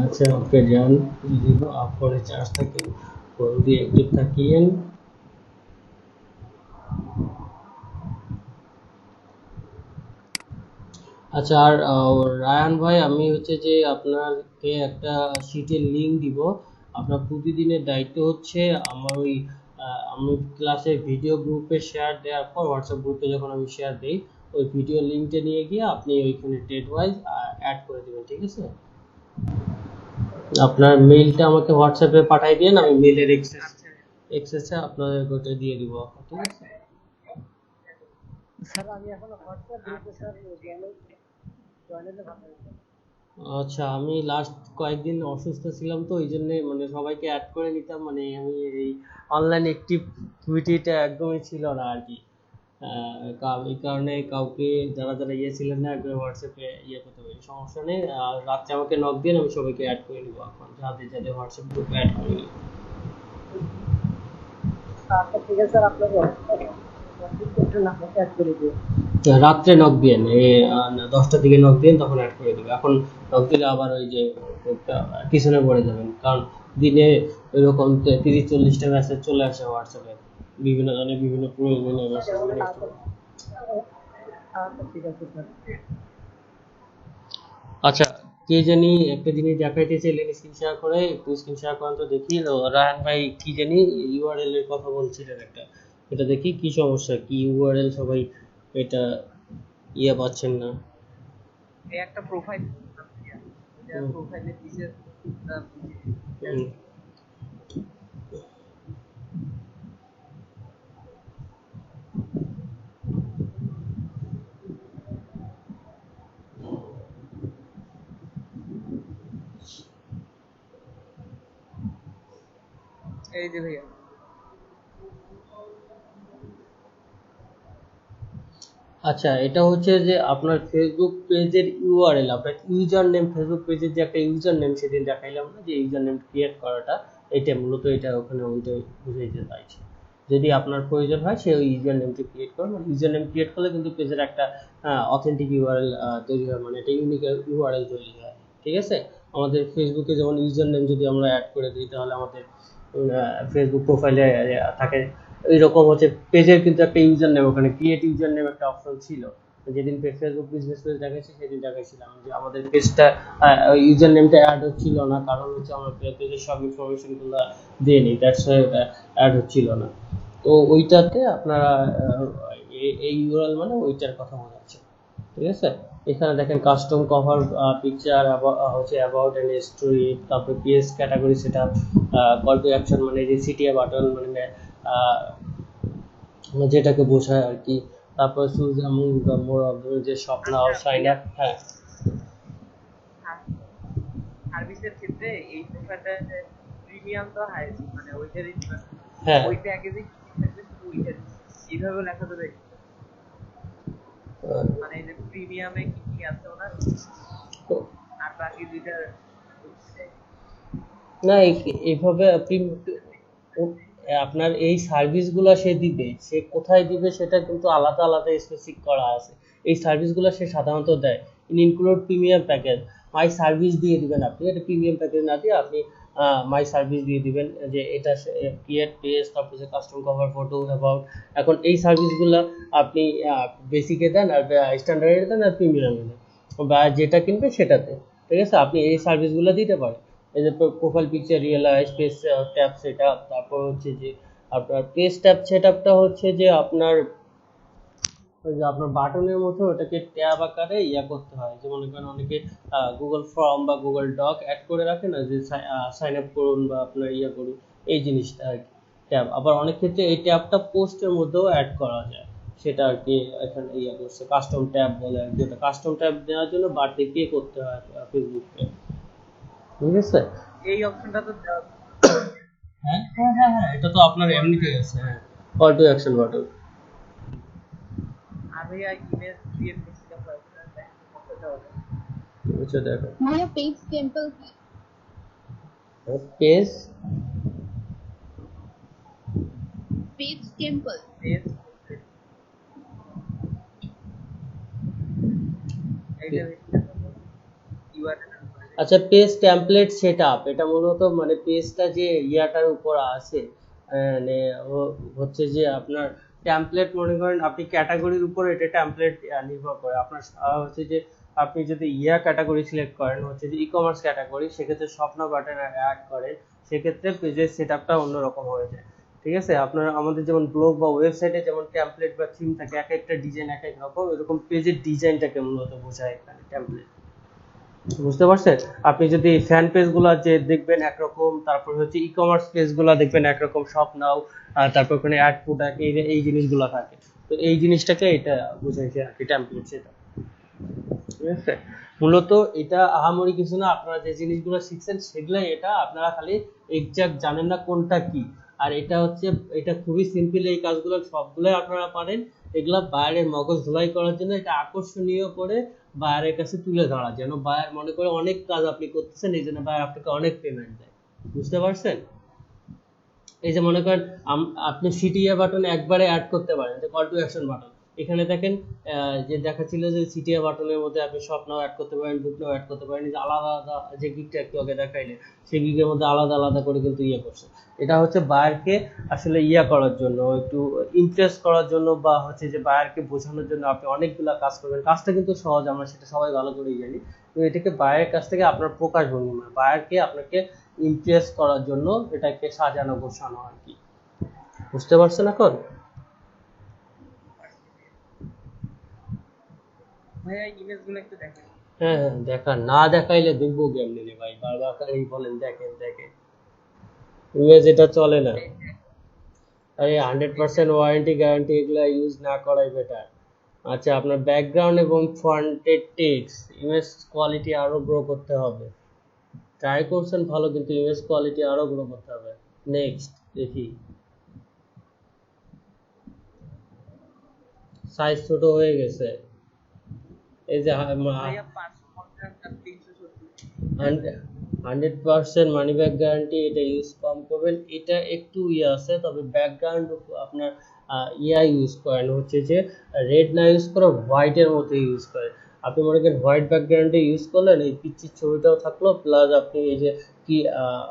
আচ্ছা, ওকে যান দিব আপরে চার্জটাকে ফোন দিয়ে একটু তাকিয়েন। আচ্ছা, আর রায়ান ভাই, আমি হচ্ছে যে আপনাকে একটা শিটের লিংক দিব। আপনার প্রতিদিনের দায়িত্ব হচ্ছে আমার ওই আমি ক্লাসে ভিডিও গ্রুপে শেয়ার দেওয়ার পর, হোয়াটসঅ্যাপ গ্রুপে যখন আমি শেয়ার দিই, ওই ভিডিও লিঙ্কটা নিয়ে গিয়ে আপনি ওইখানে ডেট ওয়াইজ অ্যাড করে দেবেন। ঠিক আছে, আপনার মেইলটা আমাকে হোয়াটসঅ্যাপে পাঠিয়ে দিন, আমি মেইলের এক্সেসটা আপনাদের ওটা দিয়ে দিব। ঠিক আছে স্যার, আমি এখন হোয়াটসঅ্যাপ গ্রুপে স্যার জয়েন ভাবছি। আচ্ছা, আমি লাস্ট কয়েকদিন অসুস্থ ছিলাম, তো ওই জন্য মানে সবাইকে অ্যাড করে নিতাম, মানে আমি এই অনলাইন অ্যাক্টিভিটিটা একদমই ছিল না আর কি। এই কারণে কাউকে যারা যারা ইয়ে ছিলেন না, একবার হোয়াটসঅ্যাপে ইয়ে করতে পারি, সমস্যা নেই। রাত্রে আমাকে নক দিন, আমি সবাইকে অ্যাড করে নিবো এখন, যাদের যাদের হোয়াটসঅ্যাপ গ্রুপে অ্যাড করে নিব। আচ্ছা ঠিক আছে স্যার, আপনাকে অ্যাড করে দিও। রাত্রে নক দিন, এই 10টার দিকে নক দিন, তখন অ্যাড করে দেবে। এখন নক দিলে আবার ওই যে পিছনে পড়ে যাবেন, কারণ দিনে এরকম 30-40টা মেসেজ চলে আসে হোয়াটসঅ্যাপে, বিভিন্ন জনের বিভিন্ন প্রয়োজনীয় মেসেজ। আচ্ছা ঠিক আছে স্যার। আচ্ছা, কে জানি একটা জিনিস দেখাইতে চাইলেন, স্ক্রিন শেয়ার করে, একটু স্ক্রিন শেয়ার করেন তো দেখি। রায়হান ভাই কি জানি ইউআরএল এর কথা বলছিলেন একটা, এটা দেখি কি সমস্যা, কি ইউআরএল সবাই এটা ইয়ে পাচ্ছেন না। এই একটা প্রোফাইল প্রোফাইলে দিছে এই যে ভাইয়া। আচ্ছা, এটা হচ্ছে যে আপনার ফেসবুক পেজের ইউআরএল, আপনার ইউজার নেম, ফেসবুক পেজের যে একটা ইউজার নেম সেদিন দেখাইলাম না, যে ইউজার নেম ক্রিয়েট করাটা, এটা মূলত এটা ওখানে ওইটা বুঝাইতে চাইছে। যদি আপনার প্রয়োজন হয় সে ওই ইউজার নেমটি ক্রিয়েট করবেন। ইউজার নেম ক্রিয়েট করলে কিন্তু পেজের একটা অথেন্টিক ইউআরএল তৈরি হয়, মানে এটা ইউনিক ইউআরএল তৈরি হয়। ঠিক আছে, আমাদের ফেসবুকে যেমন ইউজার নেম যদি আমরা অ্যাড করে দিই, তাহলে আমাদের ফেসবুক প্রোফাইলে থাকে এইরকম হচ্ছে পেজের কিন্তু একটা ইউজার নেম, ওখানে ক্রিয়েট ইউজার নেম একটা অপশন ছিল। যেদিন ফেসবুক বিজনেস পেজ দেখাচ্ছি সেদিন দেখাইছিলাম যে আমাদের পেজটা ইউজার নেমটা অ্যাড হচ্ছিল না, কারণ হচ্ছে আমরা পেজের সব ইনফরমেশনগুলো দিয়ে নিই, দ্যাটস ওয়াই অ্যাড হচ্ছিল না। তো ওইটাতে আপনারা এই ইউআরএল মানে ওইটার কথা বোঝাচ্ছে। ঠিক আছে, এখানে দেখেন কাস্টম কভার পিকচার হচ্ছে অ্যাবাউট এন্ড স্টোরি, তারপর PS category setup, call to action মানে যে সিটিএ বাটন মানে যেটাকে বোঝায় আর কি। তারপর choose among the more of যে স্বপ্ন আর সাইন আপ। হ্যাঁ, সার্ভিসের ক্ষেত্রে এই প্রোফাইলটা প্রিমিয়াম তো হাইস্ট, মানে ওইটারই হ্যাঁ, ওই প্যাকেজে কি থাকবে ওইটা এইভাবে লেখা যাবে, মানে এই যে প্রিমিয়ামে কি কি আছে ওনার না এইভাবে আপনি ও- আপনার এই সার্ভিসগুলো সে দিবে, সে কোথায় দিবে সেটা কিন্তু আলাদা আলাদা স্পেসিফিক করা আছে। এই সার্ভিসগুলো সে সাধারণত দেয় include premium package. My service দিয়ে দিবেন আপনি, এটা প্রিমিয়াম প্যাকেজ না দিয়ে আপনি মাই সার্ভিস দিয়ে দিবেন, যে এটা ক্রিয়েট পেজ, তারপর যে কাস্টম কভার ফটো অ্যাবাউট। এখন এই সার্ভিসগুলো আপনি বেসিকে দেন, আর স্ট্যান্ডার্ডে দেন, আর প্রিমিয়ামে দেন, বা যেটা কিনবে সেটাতে। ঠিক আছে, আপনি এই সার্ভিসগুলো দিতে পারেন। এই যে profile picture realize, page tab set up, তারপর হচ্ছে যে আপনার পেজ ট্যাব সেট আপটা হচ্ছে যে আপনার ওই যে আপনার বাটনের মধ্যে ওটাকে ট্যাব আকারে করতে হয়। যে মনে করেন অনেকে গুগল ফর্ম বা গুগল ডক অ্যাড করে রাখে না, যে সাইন আপ করুন বা আপনার করুন, এই জিনিসটা আর কি ট্যাব। আবার অনেক ক্ষেত্রে এই ট্যাবটা পোস্টের মধ্যেও অ্যাড করা যায়, সেটা আর কি এখানে করছে কাস্টম ট্যাব বলে আর কি। যেটা কাস্টম ট্যাব দেওয়ার জন্য বাড়তি পে করতে হয় ফেসবুককে। ঠিক আছে। এই অপশনটা তো হ্যাঁ হ্যাঁ হ্যাঁ হ্যাঁ, এটা তো আপনার এমনিতেই আছে। হ্যাঁ, কল টু অ্যাকশন বাটন। আমি ইমেজ ক্রিয়েট করছিলাম করতে হবে। আচ্ছা দেখো, ভাইয়া পেজ টেম্পল কি? পেজ পেজ টেম্পল পেজ এইটা ইউআরএল আচ্ছা, পেজ টেমপ্লেট সেটআপ, এটা মূলত মানে পেজটা যে ইয়াটার উপর আছে, মানে হচ্ছে যে আপনার টেমপ্লেট, মনে করেন আপনি ক্যাটাগরির উপর এটা টেমপ্লেট নির্ভর করে আপনার হচ্ছে যে আপনি যদি ক্যাটাগরি সিলেক্ট করেন হচ্ছে যে ই কমার্স ক্যাটাগরি, সেক্ষেত্রে স্বপ্ন বাটন অ্যাড করেন, সেক্ষেত্রে পেজের সেটআপটা অন্যরকম হয়ে যায়। ঠিক আছে, আপনার আমাদের যেমন ব্লগ বা ওয়েবসাইটে যেমন টেমপ্লেট বা থিম থাকে, এক একটা ডিজাইন এক এক রকম, এরকম পেজের ডিজাইনটাকে মূলত বোঝায় এখানে টেমপ্লেট। বুঝতে পারছেন? আপনি যদি ফ্যান পেজ গুলা যে দেখবেন একরকম, তারপর হচ্ছে ই কমার্স পেজ গুলা দেখবেন একরকম, শপ নাও, তারপর ওখানে অ্যাড প্রোডাক্ট, এই জিনিসগুলো থাকে। তো এই জিনিসটাকে এটা বোঝাইছে আর কি টেমপ্লেট সেটা। ঠিক আছে, মূলত এটা আহামরি কিছু না, আপনারা যে জিনিসগুলো শিখছেন সেগুলাই এটা, আপনারা খালি এক্সাক্ট জানেন না কোনটা কি। আর এটা হচ্ছে, এটা খুবই সিম্পল, এই কাজগুলো সবগুলোই আপনারা পারেন। এগুলা বায়ারের মগজ ধোলাই করার জন্য, এটা আকর্ষণীয় করে বায়ারের কাছে তুলে ধরা, যেন বায়ার মনে করে অনেক কাজ আপনি করতেছেন, এই জন্য বায়ার আপনাকে অনেক পেমেন্ট দেয়। বুঝতে পারছেন? এই যে মনে করেন আপনি সিটিএ বাটন একবারে অ্যাড করতে পারেন, যে কল টু অ্যাকশন বাটন। এখানে দেখেন যে দেখাচ্ছিল যে সিটিএ বাটনের মধ্যে আপনি শপ নাও অ্যাড করতে পারেন, বুক নাও অ্যাড করতে পারেন, যে আলাদা আলাদা, যে গিকটা একটু আগে দেখাইলে সেই গিকের মধ্যে আলাদা আলাদা করে কিন্তু করছে। এটা হচ্ছে বায়ারকে আসলে করার জন্য, একটু ইমপ্রেস করার জন্য, বা হচ্ছে যে বায়ারকে বোঝানোর জন্য আপনি অনেকগুলা কাজ করবেন। কাজটা কিন্তু সহজ, আমরা সেটা সবাই ভালো করেই জানি, তো এটাকে বায়ারের কাছ থেকে আপনার প্রকাশ ভঙ্গিমা, বায়ারকে আপনাকে ইমপ্রেস করার জন্য এটাকে সাজানো গোছানো আর কি। বুঝতে পারছেন এখন? ভাইয়া ইমেজগুলো একটু দেখেন। হ্যাঁ হ্যাঁ, দেখা না দেখাইলে দেখবো কেমনে রে ভাই, বারবার খালি বলেন দেখেন দেখেন, ইমেজ এটা চলে না। আরে 100% ওয়ারেন্টি গ্যারান্টি, এগুলা ইউজ না করাই বেটার। আচ্ছা, আপনার ব্যাকগ্রাউন্ড এবং ফ্রন্টের টেক্সট ইমেজ কোয়ালিটি আরো গ্রো করতে হবে। ট্রাই করছেন ভালো, কিন্তু ইমেজ কোয়ালিটি আরো গ্রো করতে হবে। নেক্সট দেখি, সাইজ ছোট হয়ে গেছে। এই যে ভাইয়া 550 আর 370 100% মানি ব্যাক গ্যারান্টি, এটা ইউজ কম করবেন। এটা একটু আছে, তবে ব্যাকগ্রাউন্ড আপনার ইউজ করেন হচ্ছে যে রেড না ইউজ করে হোয়াইটের মতো ইউজ করেন। আপনি মনে করেন হোয়াইট ব্যাকগ্রাউন্ডে ইউজ করলেন, এই পিচ্ছির ছবিটাও থাকলো, প্লাস আপনি এই যে কি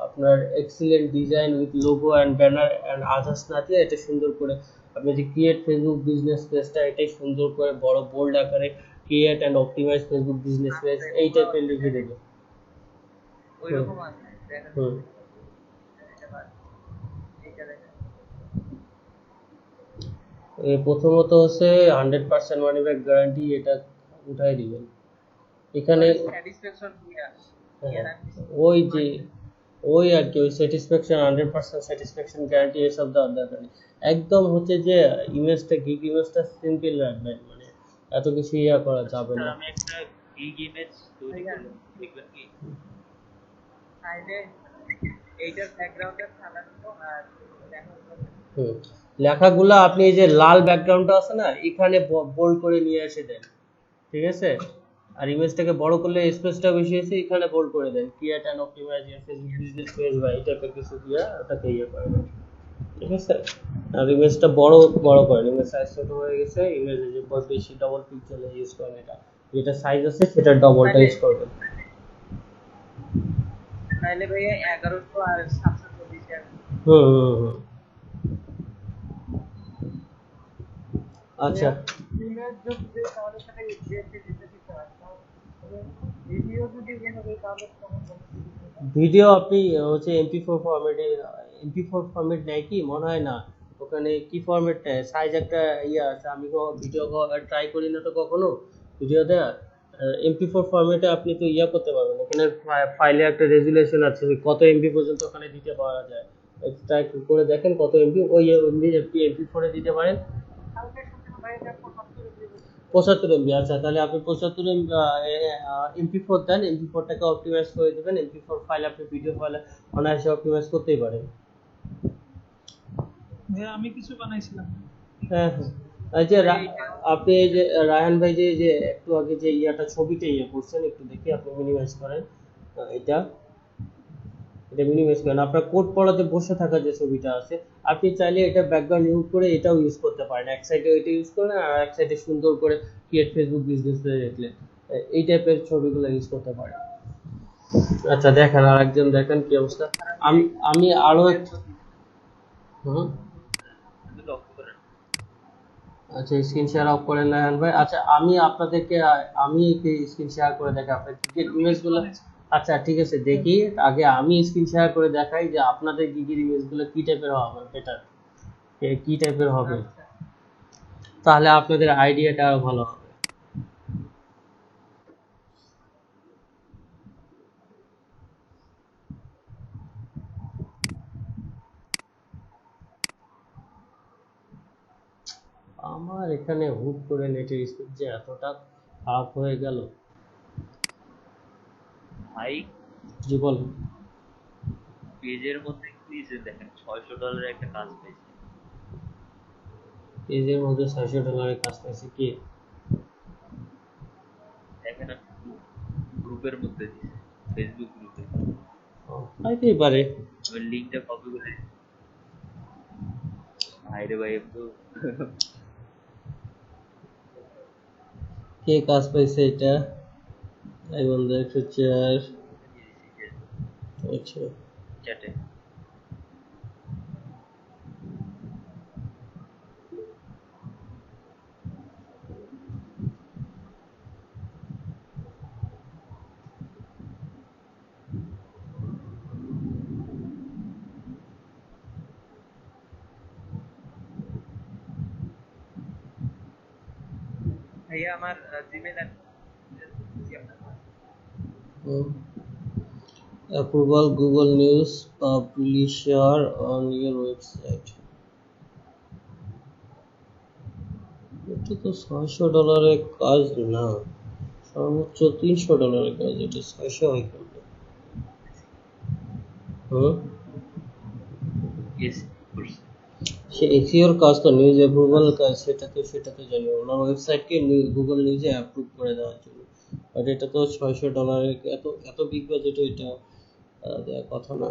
আপনার excellent design with logo and banner and others না দিয়ে এটা সুন্দর করে আপনি যে ক্রিয়েট ফেসবুক বিজনেস পেজটা, এটাই সুন্দর করে বড় বোল্ড আকারে create and optimize Facebook business page, এই টাইপের লিখে দেবে। ওইরকম আছে দেখেন। হুম, এইটা দেখেন। প্রথমত হচ্ছে 100% মানি ব্যাক গ্যারান্টি, এটা উঠাই দিবেন এখানে। স্যাটিসফ্যাকশন দিয়া হ্যাঁ, ওই যে ওই আর কি, ওই স্যাটিসফ্যাকশন 100% স্যাটিসফ্যাকশন গ্যারান্টি এসব দেওয়ার দরকার নেই। একদম হচ্ছে যে ইমেজটা, গিগ ইমেজটা সিম্পল রাখবেন, মানে এত কিছু করা যাবে স্যার না। আমি একটা গিগ ইমেজ তৈরি করলাম, দেখবেন কি? সাইডে এইটার ব্যাকগ্রাউন্ডে সাজানো আর দেখো হুম, লেখাগুলো আপনি এই যে লাল ব্যাকগ্রাউন্ডটা আছে না, এখানে বোল্ড করে নিয়ে এসে দেন। ঠিক আছে, আর ইমেজটাকে বড় করলে স্পেসটা বেশি আছে, এখানে বোল্ড করে দেন, create and optimize your Facebook business page বা এই টাইপের কিছু দিয়ে ওটাকে ইয়ে করে দেন, ঠিক আছে। আর ইমেজটা বড় বড় করেন, ইমেজ সাইজ ছোট হয়ে গেছে, ইমেজে যে বেশি ডবল পিক্সেলে ইউজ করেন, এটা যেটা সাইজ আছে সেটা ডবলটা ইউজ করবেন। তাহলে ভাইয়া 1100 আর 720 হুম হুম হুম। আচ্ছা ইমেজ যদি তাহলে সেটা ইজিএসটি দিতে দিতে হয়, তাহলে ভিডিও যদি যেভাবে তাহলে কেমন হবে? ভিডিও আপনি হচ্ছে এমপি4 ফরম্যাটে, এমপি4 ফরম্যাট নেয় কি মনে হয় না, ওখানে কি ফরম্যাট নেয়, সাইজ একটা ইয়ে আছে, আমি ভিডিও ট্রাই করি না তো কখনো ভিডিওতে। এমপি4 ফরম্যাটে আপনি তো ইয়া করতে পারবেন, এখানে ফাইলে একটা রেজুলেশন আছে কত এমবি পর্যন্ত ওখানে দিতে পারা যায়, ট্রাই করে দেখেন কত এমবি, ওই এমবি এমপি4 এ দিতে পারেন। কালকে শুনছিলাম ভাই এটা 75 দিবে। 75 এমবি, আচ্ছা তাহলে আপনি 75 এমপি4 দেন, এমপি4টাকে অপটিমাইজ করে দেবেন, এমপি4 ফাইল আপনি ভিডিও ফাইল অনায়াসে অপটিমাইজ করতেই পারেন। আমি কিছু বানাইছিলাম। হ্যাঁ হ্যাঁ। এই যে আপনি এই যে রায়হান ভাই যে একটু আগে যে ইয়াটা ছবিটা ইয়ে করছেন, একটু দেখি আপনি মিনিমাইজ করেন, এটা এটা মিনিমাইজ করেন, আপনার কোড পড়াতে বসে থাকা যে ছবিটা আছে, আপনি চাইলে এটা ব্যাকগ্রাউন্ড ইউজ করে এটাও ইউজ করতে পারেন, এক সাইডে ওইটা ইউজ করেন আর এক সাইডে সুন্দর করে ক্রিয়েট ফেসবুক বিজনেস পেজ দেখলে এই টাইপের ছবিগুলো ইউজ করতে পারেন। আচ্ছা দেখেন আর একজন দেখেন কি অবস্থা। আমি আমি আরো হুম লক্ষ্য করেন। আচ্ছা স্ক্রিন শেয়ার অফ করেন রায়হান ভাই। আচ্ছা আমি আপনাদেরকে আমি স্ক্রিন শেয়ার করে দেখাই আপনার ক্রিকেট ইমেজগুলো। আচ্ছা ঠিক আছে দেখি, আগে আমি স্ক্রিন শেয়ার করে দেখাই যে আপনাদের গিগের ইমেজগুলো কি টাইপের হবে, বেটার কি টাইপের হবে, তাহলে আপনাদের আইডিয়াটা আরো ভালো হবে। আমার এখানে হুট করে নেটের স্পিড যে এতটা খারাপ হয়ে গেল। ভাই জি বলুন। পেজের মধ্যে কি যে দেখেন $600 একটা কাজ পেয়েছি। পেজের মধ্যে $600 কাজ পাইছে কি? দেখেন গ্রুপের মধ্যে দিছে, ফেসবুক গ্রুপে। পাইতেই পারে। আমি লিঙ্কটা কপি করে ভাইরে ভাই একটু কে কাজ পাইছে এটা? এই বন্ধু 104। আচ্ছা চ্যাটে। ভাইয়া আমার Gmail approval Google News publisher on your website. এটা তো $600 কাজ না, সর্বোচ্চ $300 কাজ, এটা 600 হয় কেমনে? ইয়েস করছি। সে এসইওর কাজ তো, নিউজ অ্যাপ্রুভাল কাজ, সেটা তো জানি, ওনার ওয়েবসাইটকে গুগল নিউজে অ্যাপ্রুভ করে দেওয়ার জন্য, বাট এটা তো $600, এত এত বিগ বাজেট এটা দেওয়ার কথা না।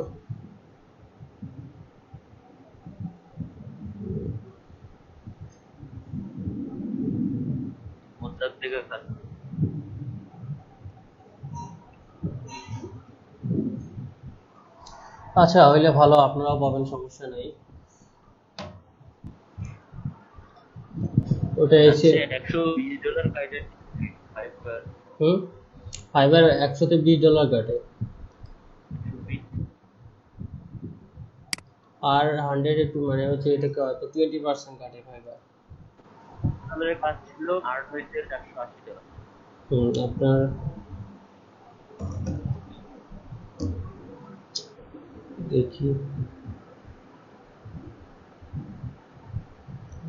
মোদ্দার থেকে কাজ। আচ্ছা হইলে ভালো, আপনারাও পাবেন, সমস্যা নেই। ওটা এসে $120 কাটে ফাইবার। ফাইবার $120 কাটে, আর 100 একটু মানে হচ্ছে এটাকে হয়তো 20% কাটে ফাইবার। আমাদের কাজ ছিল 8 হইতে $480। আপনার দেখি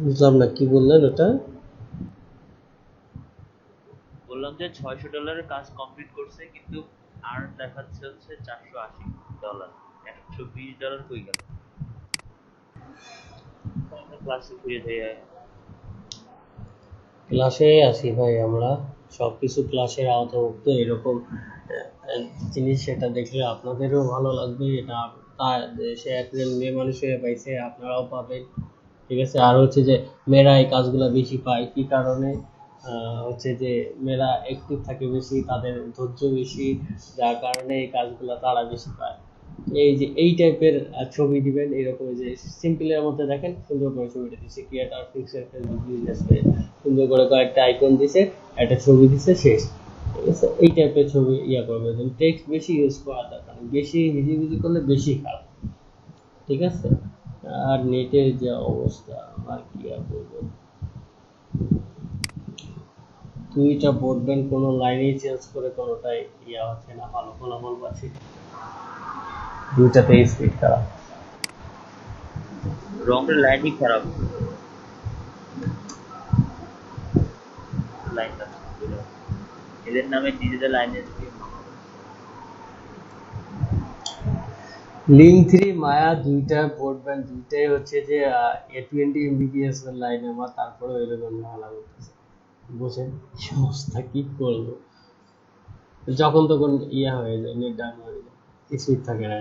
বুঝলাম না কি বললেন ওটা। বললাম যে $600 কাজ কমপ্লিট করছে, কিন্তু আর দেখাচ্ছে হচ্ছে $480। $120 কই গেল? ক্লাসে ফিরে যাই। ক্লাসে আসি ভাই, আমরা সবকিছু ক্লাসের আওতাভুক্ত। এরকম জিনিস সেটা দেখলে আপনাদেরও ভালো লাগবে, এটা সে একজন মেয়ে মানুষ হয়ে পাইছে, আপনারাও পাবেন। ঠিক আছে। আর হচ্ছে যে মেয়েরা এই কাজগুলো বেশি পায় কি কারণে? হচ্ছে যে মেয়েরা অ্যাক্টিভ থাকে বেশি, তাদের ধৈর্য বেশি, যার কারণে এই কাজগুলো তারা বেশি পায়। এই যে এই টাইপের ছবি দিবেন, এরকম যে সিম্পলের মধ্যে দেখেন সুন্দর করে ছবিটা দিচ্ছে, creator pixel Facebook business page, সুন্দর করে কয়েকটা আইকন দিছে, একটা ছবি দিছে, শেষ। ঠিক আছে। এই টাইপের ছবি করবে, টেক্সট বেশি ইউজ করা দরকার, বেশি হিজিবিজি করলে বেশি খারাপ। ঠিক আছে। আর নেটের যে অবস্থা, আর কি আর বলবো, দুইটা ব্রডব্যান্ড কোনো লাইনেই চেঞ্জ করে কোনোটাই হচ্ছে না, ভালো ফলাফল পাচ্ছি, দুইটাতেই স্পিড খারাপ। রঙের লাইনই খারাপ, লাইনটা এদের নামে ডিজিটাল লাইনের লিঙ্ক 3 মায়া দুইটা ব্রডব্যান্ড দুইটাই হচ্ছে যে A20 Mbps এর লাইন আমার, তারপরে এরকম ভালো করতেছে, বুঝেন অবস্থা কি করবো, যখন তখন হয়ে যায়, নেট ডাউন হয়ে যায়, স্পিড থাকে না।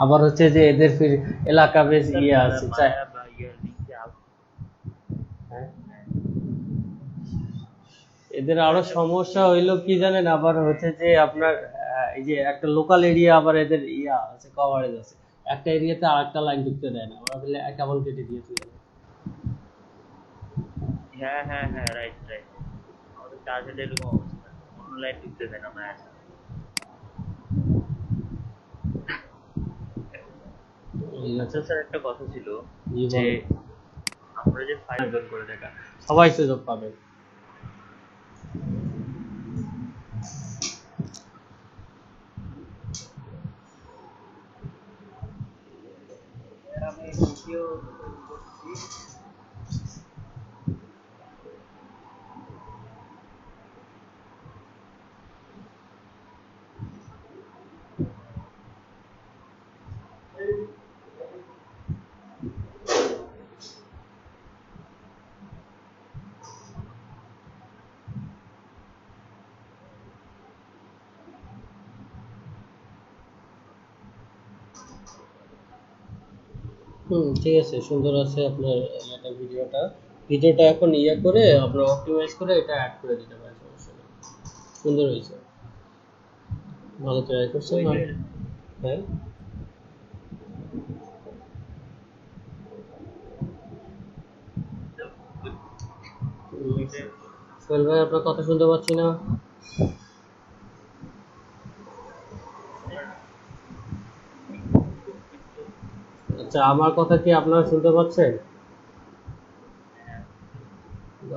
আবার হচ্ছে যে এদের ফির এলাকা বেশ আছে, মায়া বা ইয়ার লিঙ্কে হ্যাঁ, এদের আরো সমস্যা হইলো কি জানেন, আবার হচ্ছে যে আপনার এই যে একটা লোকাল এরিয়া, আবার এদের আছে, কভারেজ আছে, একটা এরিয়াতে আরেকটা লাইন ঢুকতে দেয় না, ওরা বলে কেবল কেটে দিয়ে চলে যায়। হ্যাঁ হ্যাঁ হ্যাঁ, রাইট রাইট, আমাদের টার্গেট এরকম অবস্থা, অনলাইন ঢুকতে দেয় না মায়া। আচ্ছা স্যার, একটা কথা ছিল যে আমরা যে ফাইল করে দেখা, সবাই সুযোগ পাবে। আমি ভিডিও করছি। ঠিক আছে, সুন্দর আছে আপনার ভিডিওটা এখন করে আপনার অপটিমাইজ করে এটা অ্যাড করে দিতে পারেন, সমস্যা নেই, সুন্দর হয়েছে, ভালো ট্রাই করছেন। হ্যাঁ, সোহেল ভাই আপনার কথা শুনতে পাচ্ছি না। আচ্ছা, আমার কথা কি আপনারা শুনতে পাচ্ছেন?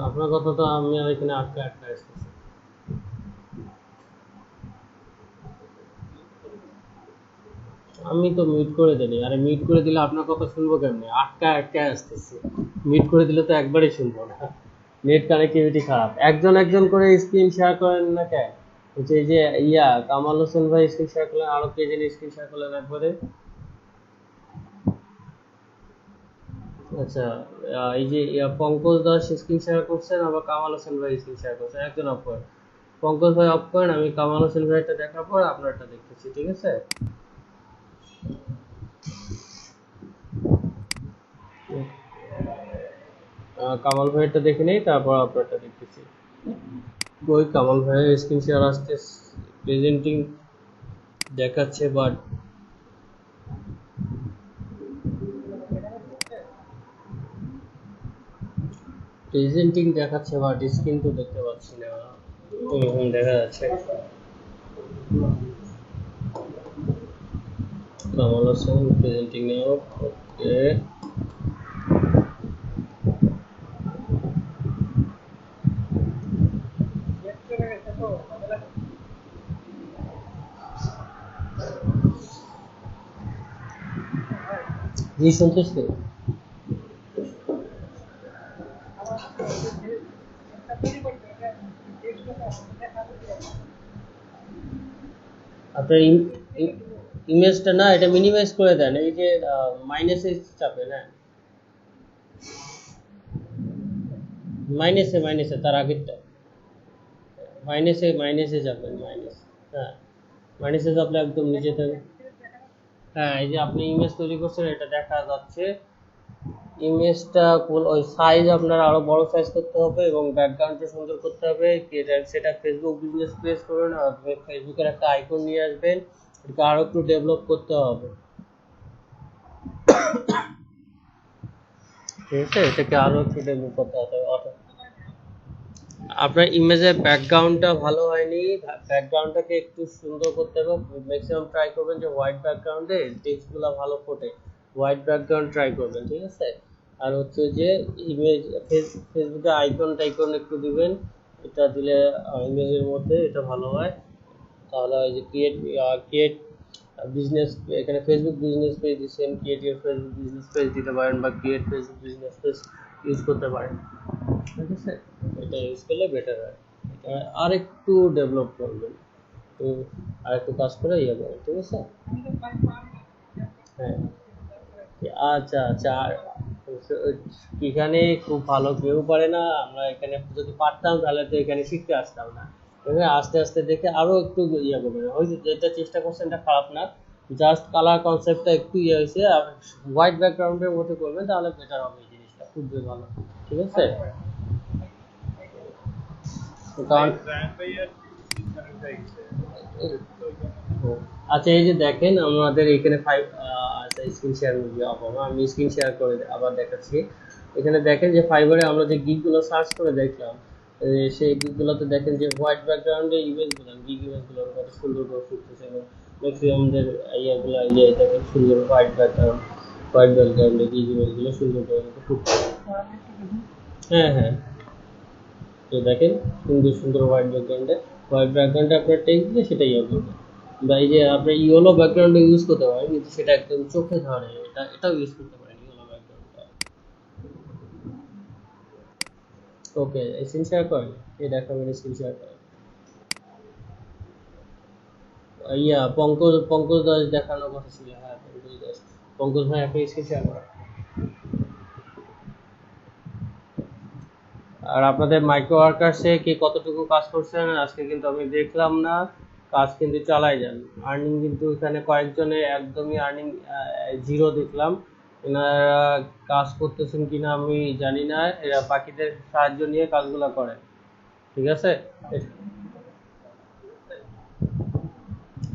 আপনার কথা তো আমি এখানে আটকা আসতেছি। আমি তো মিউট করে দিই, আরে মিউট করে দিলে আপনার কথা শুনবো কেমনে? আটকা আসতেছে, মিউট করে দিলে তো একবারই শুনবো না, নেট কানেক্টিভিটি খারাপ। একজন করে স্ক্রিন শেয়ার করেন না কেন? হচ্ছে এই যে কামাল হোসেন ভাই স্ক্রিন শেয়ার করলেন, আরো কে জানি স্ক্রিন শেয়ার করলেন একবারে। আচ্ছা, এই যে পঙ্কজ দাস স্ক্রিন শেয়ার করছেন, আবার কামাল হোসেন ভাই স্ক্রিন শেয়ার করছেন, একজন অফ করেন। পঙ্কজ ভাই অফ করেন, আমি কামাল হোসেন ভাইটা দেখার পর আপনারটা দেখতেছি, ঠিক আছে? কামাল ভাইয়েরটা দেখে নেই, তারপর আপনারটা দেখতেছি। ওই কামাল ভাইয়ের স্ক্রিন শেয়ার আসতে প্রেজেন্টিং দেখাচ্ছে, বাট স্ক্রিন তো দেখতে পাচ্ছি না। দেখা যাচ্ছে কামাল হোসেন প্রেজেন্টিং নাও, ওকে। জি, শুনতেছি। আপনার ইমেজটা না, এটা মিনিমাইজ করে দেন, এই যে মাইনাসে চাপে না, মাইনাসে তার আগেরটা মাইনাসে যাবেন হ্যাঁ মাইনাসে যাবে একদম নিচে থেকে। হ্যাঁ এই যে আপনি ইমেজ তৈরি করছেন এটা দেখা যাচ্ছে। ইমেজটা ওই সাইজ আপনার আরো বড় সাইজ করতে হবে এবং ব্যাকগ্রাউন্ডটা সুন্দর করতে হবে। সেটা ফেসবুক বিজনেস পেজ করবেন, ফেসবুকের একটা আইকন নিয়ে আসবেন, এটাকে আরো একটু ডেভেলপ করতে হবে। ঠিক আছে, এটাকে আরো একটু ডেভেলপ করতে হবে। আপনার ইমেজের ব্যাকগ্রাউন্ডটা ভালো হয়নি, ব্যাকগ্রাউন্ডটাকে একটু সুন্দর করতে হবে। ম্যাক্সিমাম ট্রাই করবেন যে হোয়াইট ব্যাকগ্রাউন্ডে টেক্সটগুলো ভালো ফোটে, হোয়াইট ব্যাকগ্রাউন্ড ট্রাই করবেন। ঠিক আছে, আর হচ্ছে যে ইমেজ ফেসবুকে আইকন টাইকন একটু দিবেন, এটা দিলে ইমেজের মধ্যে এটা ভালো হয়। তাহলে ওই যে ক্রিয়েট বিজনেস, এখানে ফেসবুক বিজনেস পেজ দিচ্ছেন, create your Facebook business page দিতে পারেন বা create Facebook business page use করতে পারেন। ঠিক আছে, এটা ইউজ করলে বেটার হয়। এটা আর একটু ডেভেলপ করবেন, তো আর একটু কাজ করে ইয়ে করবেন। ঠিক আছে, হ্যাঁ আচ্ছা আচ্ছা। আর এখানে খুব ভালো কেউ পারে না, আমরা এখানে যদি পারতাম তাহলে তো এখানে শিখতে আসতাম না। এখানে আস্তে আস্তে দেখে আরো একটু ইয়ে করবেন। ওই যেটা চেষ্টা করছেন এটা খারাপ না, জাস্ট কালার কনসেপ্টটা একটু ইয়ে হয়েছে, আর হোয়াইট ব্যাকগ্রাউন্ডের মধ্যে করবেন তাহলে বেটার হবে, এই জিনিসটা খুব ভালো। ঠিক আছে, কারণ আচ্ছা এই যে দেখেন আমাদের এখানে আচ্ছা স্ক্রিন শেয়ার আমি স্ক্রিন শেয়ার করে আবার দেখাচ্ছি। এখানে দেখেন যে ফাইবারে আমরা যে গিগগুলো সার্চ করে দেখলাম, সেই গিগগুলোতে দেখেন যে হোয়াইট ব্যাকগ্রাউন্ডে ইমেজগুলো গিগ ইমেজগুলো কত সুন্দর করে ফুটতেছে এবং ম্যাক্সিমামদের ইয়েগুলো দেখেন সুন্দর হোয়াইট ব্যাকগ্রাউন্ডে গিগ ইমেজগুলো সুন্দর করে ফুটতেছে। হ্যাঁ হ্যাঁ, তো দেখেন সুন্দর হোয়াইট ব্যাকগ্রাউন্ডে আপনার টেক্সট দিয়ে সেটা ইয়ে করবেন, বা এই যে আপনি ইয়েলো ব্যাকগ্রাউন্ডে ইউজ করতে পারেন, কিন্তু সেটা একদম চোখে ধরে, এটাও ইউজ করতে পারেন ইয়েলো ব্যাকগ্রাউন্ডটা। ওকে, স্ক্রিন শেয়ার করেন, এই দেখাবেন স্ক্রিন শেয়ার করেন। পঙ্কজ দাস দেখানোর কথা ছিল। হ্যাঁ পঙ্কজ ভাই আপনি স্ক্রিন শেয়ার করেন। আর আপনাদের মাইক্রো ওয়ার্কার্সে কি কতটুকু কাজ করছেন আজকে কিন্তু আমি দেখলাম না, কাজ কিন্তু চালাই যান। আর্নিং কিন্তু এখানে কয়েকজনে একদমই আর্নিং জিরো দেখলাম, এনারা কাজ করতেছেন কিনা আমি জানি না, এরা বাকিদের সাহায্য নিয়ে কাজগুলো করেন। ঠিক আছে,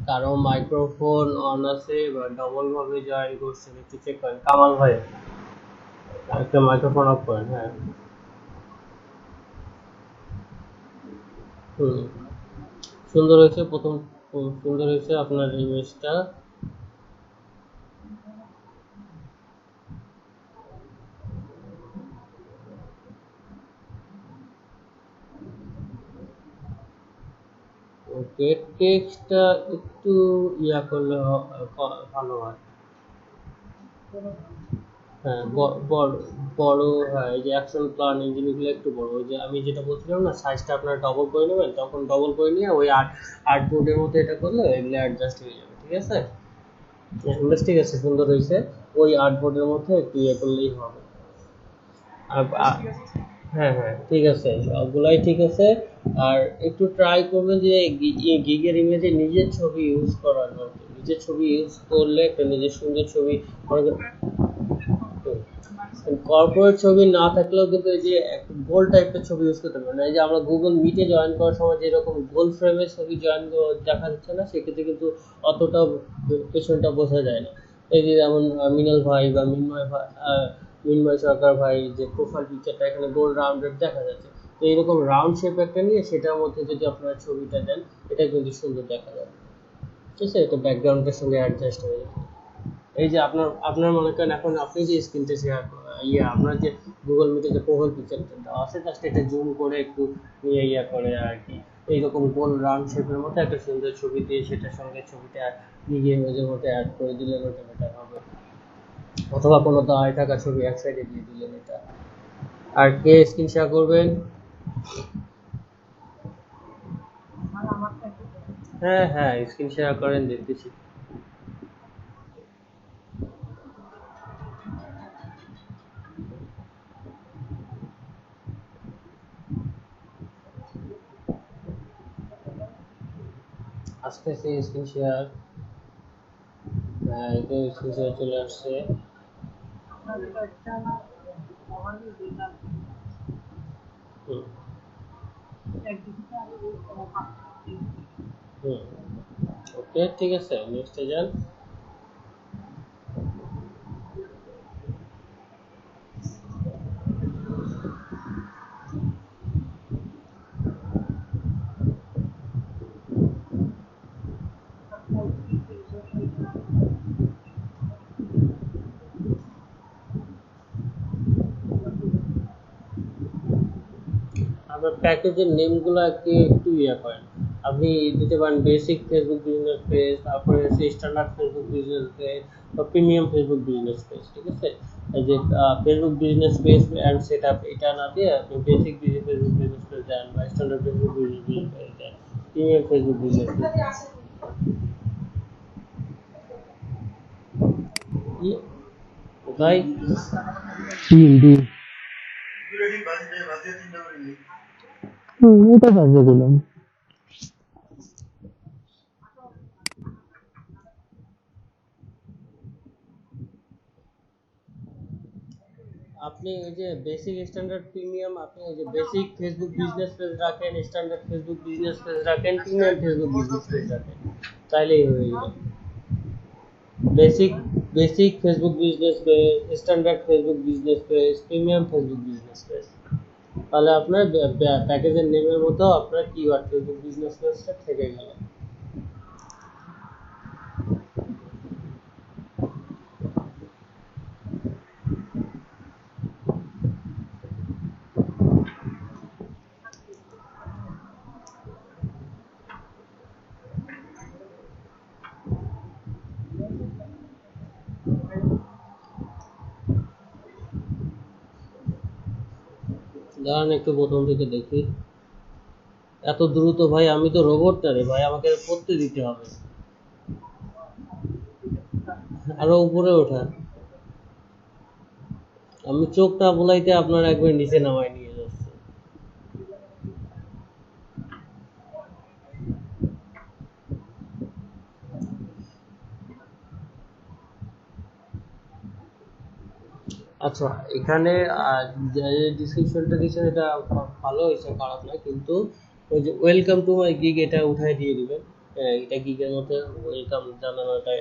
কারো মাইক্রোফোন অন আছে বা ডবল ভাবে জয়েন করছেন একটু চেক করেন। কামাল ভাই একটা মাইক্রোফোন অফ করেন। হ্যাঁ সুন্দর হয়েছে, সুন্দর হয়েছে আপনার ইমেজটা। ওকে, টেক্সটটা একটু ইয়া করলে ভালো হয়। হ্যাঁ বড়, হ্যাঁ এই যে অ্যাকশন প্ল্যান এই জিনিসগুলো একটু বড়, ওই যে আমি যেটা বলছিলাম না সাইজটা আপনার ডবল করে নেবেন, তখন ডবল করে নিয়ে ওই আর্টবোর্ডের মতো এটা করলে এগুলো অ্যাডজাস্ট হয়ে যাবে। ঠিক আছে, ঠিক আছে, সুন্দর হয়েছে। ওই আর্টবোর্ডের মধ্যে একটু ইয়ে করলেই হবে। হ্যাঁ হ্যাঁ ঠিক আছে, সবগুলাই ঠিক আছে। আর একটু ট্রাই করবেন যে গিগের ইমেজে নিজের ছবি ইউজ করার মতো, নিজের ছবি ইউজ করলে একটা নিজের সুন্দর ছবি, কর্পোরেট ছবি না থাকলেও কিন্তু এই যে একটা গোল টাইপের ছবি ইউজ করতে পারেন। এই যে আমরা গুগল মিটে জয়েন করার সময় যেরকম গোল ফ্রেমের ছবি দেখা যাচ্ছে না, সেক্ষেত্রে কিন্তু অতটা পেছনটা বোঝা যায় না। এই যে যেমন মিনাল ভাই বা মিনময় সরকার ভাই যে প্রোফাইল পিকচারটা এখানে গোল রাউন্ডেড দেখা যাচ্ছে, তো এইরকম রাউন্ড শেপ একটা নিয়ে সেটার মধ্যে যদি আপনারা ছবিটা দেন এটা কিন্তু সুন্দর দেখা যাবে। ঠিক আছে, এটা ব্যাকগ্রাউন্ডের সঙ্গে অ্যাডজাস্ট হয়ে যাবে। এই যে আপনার মনে করেন এখন আপনি যে স্ক্রিনটা শেয়ার আপনার যে গুগল মিটে যে প্রোফাইল পিকচারটা দেওয়া আছে জাস্ট এটা জুম করে একটু নিয়ে করে আর কি, এইরকম গোল রাউন্ড শেপের মধ্যে একটা সুন্দর ছবি দিয়ে সেটার সঙ্গে ছবিটা নিজে ইমেজের মধ্যে অ্যাড করে দিলেন, ওটা বেটার হবে। অথবা কোনো দাঁড়ায় থাকা ছবি এক সাইডে দিয়ে দিলেন এটা। আর কে স্ক্রিন শেয়ার করবেন? হ্যাঁ হ্যাঁ স্ক্রিন শেয়ার করেন, দেখতেছি। আসতেছে স্ক্রিন শেয়ার। হ্যাঁ, এই তো স্ক্রিন শেয়ার চলে আসছে। আপনাদের একটা আমাদের যেটা হুম একদিকে আমি হুম ওকে, ঠিক আছে, নেক্সটে যান। আপনার প্যাকেজের নেমগুলো একটু ইয়ে করেন। আপনি দিতে পারেন বেসিক ফেসবুক বিজনেস পেজ, তারপরে স্ট্যান্ডার্ড ফেসবুক বিজনেস পেজ বা প্রিমিয়াম ফেসবুক বিজনেস পেজ, ঠিক আছে? এই যে Facebook business page and set up, এটা না দিয়ে আপনি বেসিক ফেসবুক বিজনেস পেজ দেন বা স্ট্যান্ডার্ড ফেসবুক বিজনেস পেজ দেন, প্রিমিয়াম ফেসবুক বিজনেস পেজ। ভাই এটা বাজে দিলাম। আপনি এই যে বেসিক স্ট্যান্ডার্ড প্রিমিয়াম, আপনি এই যে বেসিক ফেসবুক বিজনেস পেজ রাখেন, স্ট্যান্ডার্ড ফেসবুক বিজনেস পেজ রাখেন, প্রিমিয়াম ফেসবুক বিজনেস পেজ রাখেন, তাইলেই হয়ে যাবে। Basic basic Facebook business page, standard Facebook business page, premium Facebook business page, তাহলে আপনার প্যাকেজের নেমের মতো আপনার কিওয়ার্ড ফেসবুক বিজনেস পেজটা থেকে গেল। দাঁড়ান একটু প্রথম থেকে দেখি। এত দ্রুত ভাই, আমি তো রোবট না রে ভাই, আমাকে করতে দিতে হবে। আরো উপরে ওঠা, আমি চোখ না বুলাইতে আপনার একবার নিচে নামায় নিয়ে যাচ্ছে। আচ্ছা, এখানে যে ডিসক্রিপশনটা দিয়েছেন এটা ভালো হয়েছে, খারাপ না, কিন্তু ওই যে ওয়েলকাম টু মাই গিগ এটা উঠাই দিয়ে দিবেন। এটা গিগের মধ্যে ওয়েলকাম জানানোটা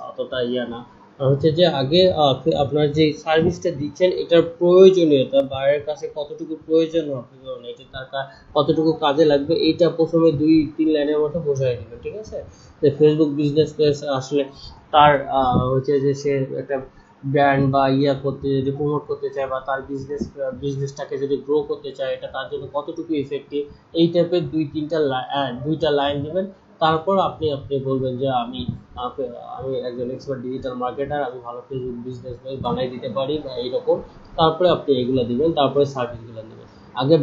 অতটা ইয়া না। আর হচ্ছে যে আগে আপনার যে সার্ভিসটা দিচ্ছেন এটার প্রয়োজনীয়তা, বাইরের কাছে কতটুকু প্রয়োজন হবে, এটা তার কতটুকু কাজে লাগবে, এইটা প্রথমে 2-3 লাইনের মধ্যে বোঝাই দিবেন, ঠিক আছে? যে ফেসবুক বিজনেস পেজ আসলে তার হচ্ছে যে সে একটা ব্র্যান্ড বা ইয়া করতে যদি প্রমোট করতে চায় বা তার বিজনেসটাকে যদি গ্রো করতে চায়, এটা তার জন্য কতটুকু ইফেক্টিভ, এই টাইপের 2-3টা লাইন দিবেন। তারপর আপনি বলবেন যে আমি একজন এক্সপার্ট ডিজিটাল মার্কেটার, আমি ভালো ফেসবুক বিজনেস বানাই দিতে পারি বা এইরকম। তারপরে আপনি এগুলো দিবেন, তারপরে সার্ভিসগুলো দিবেন। আগে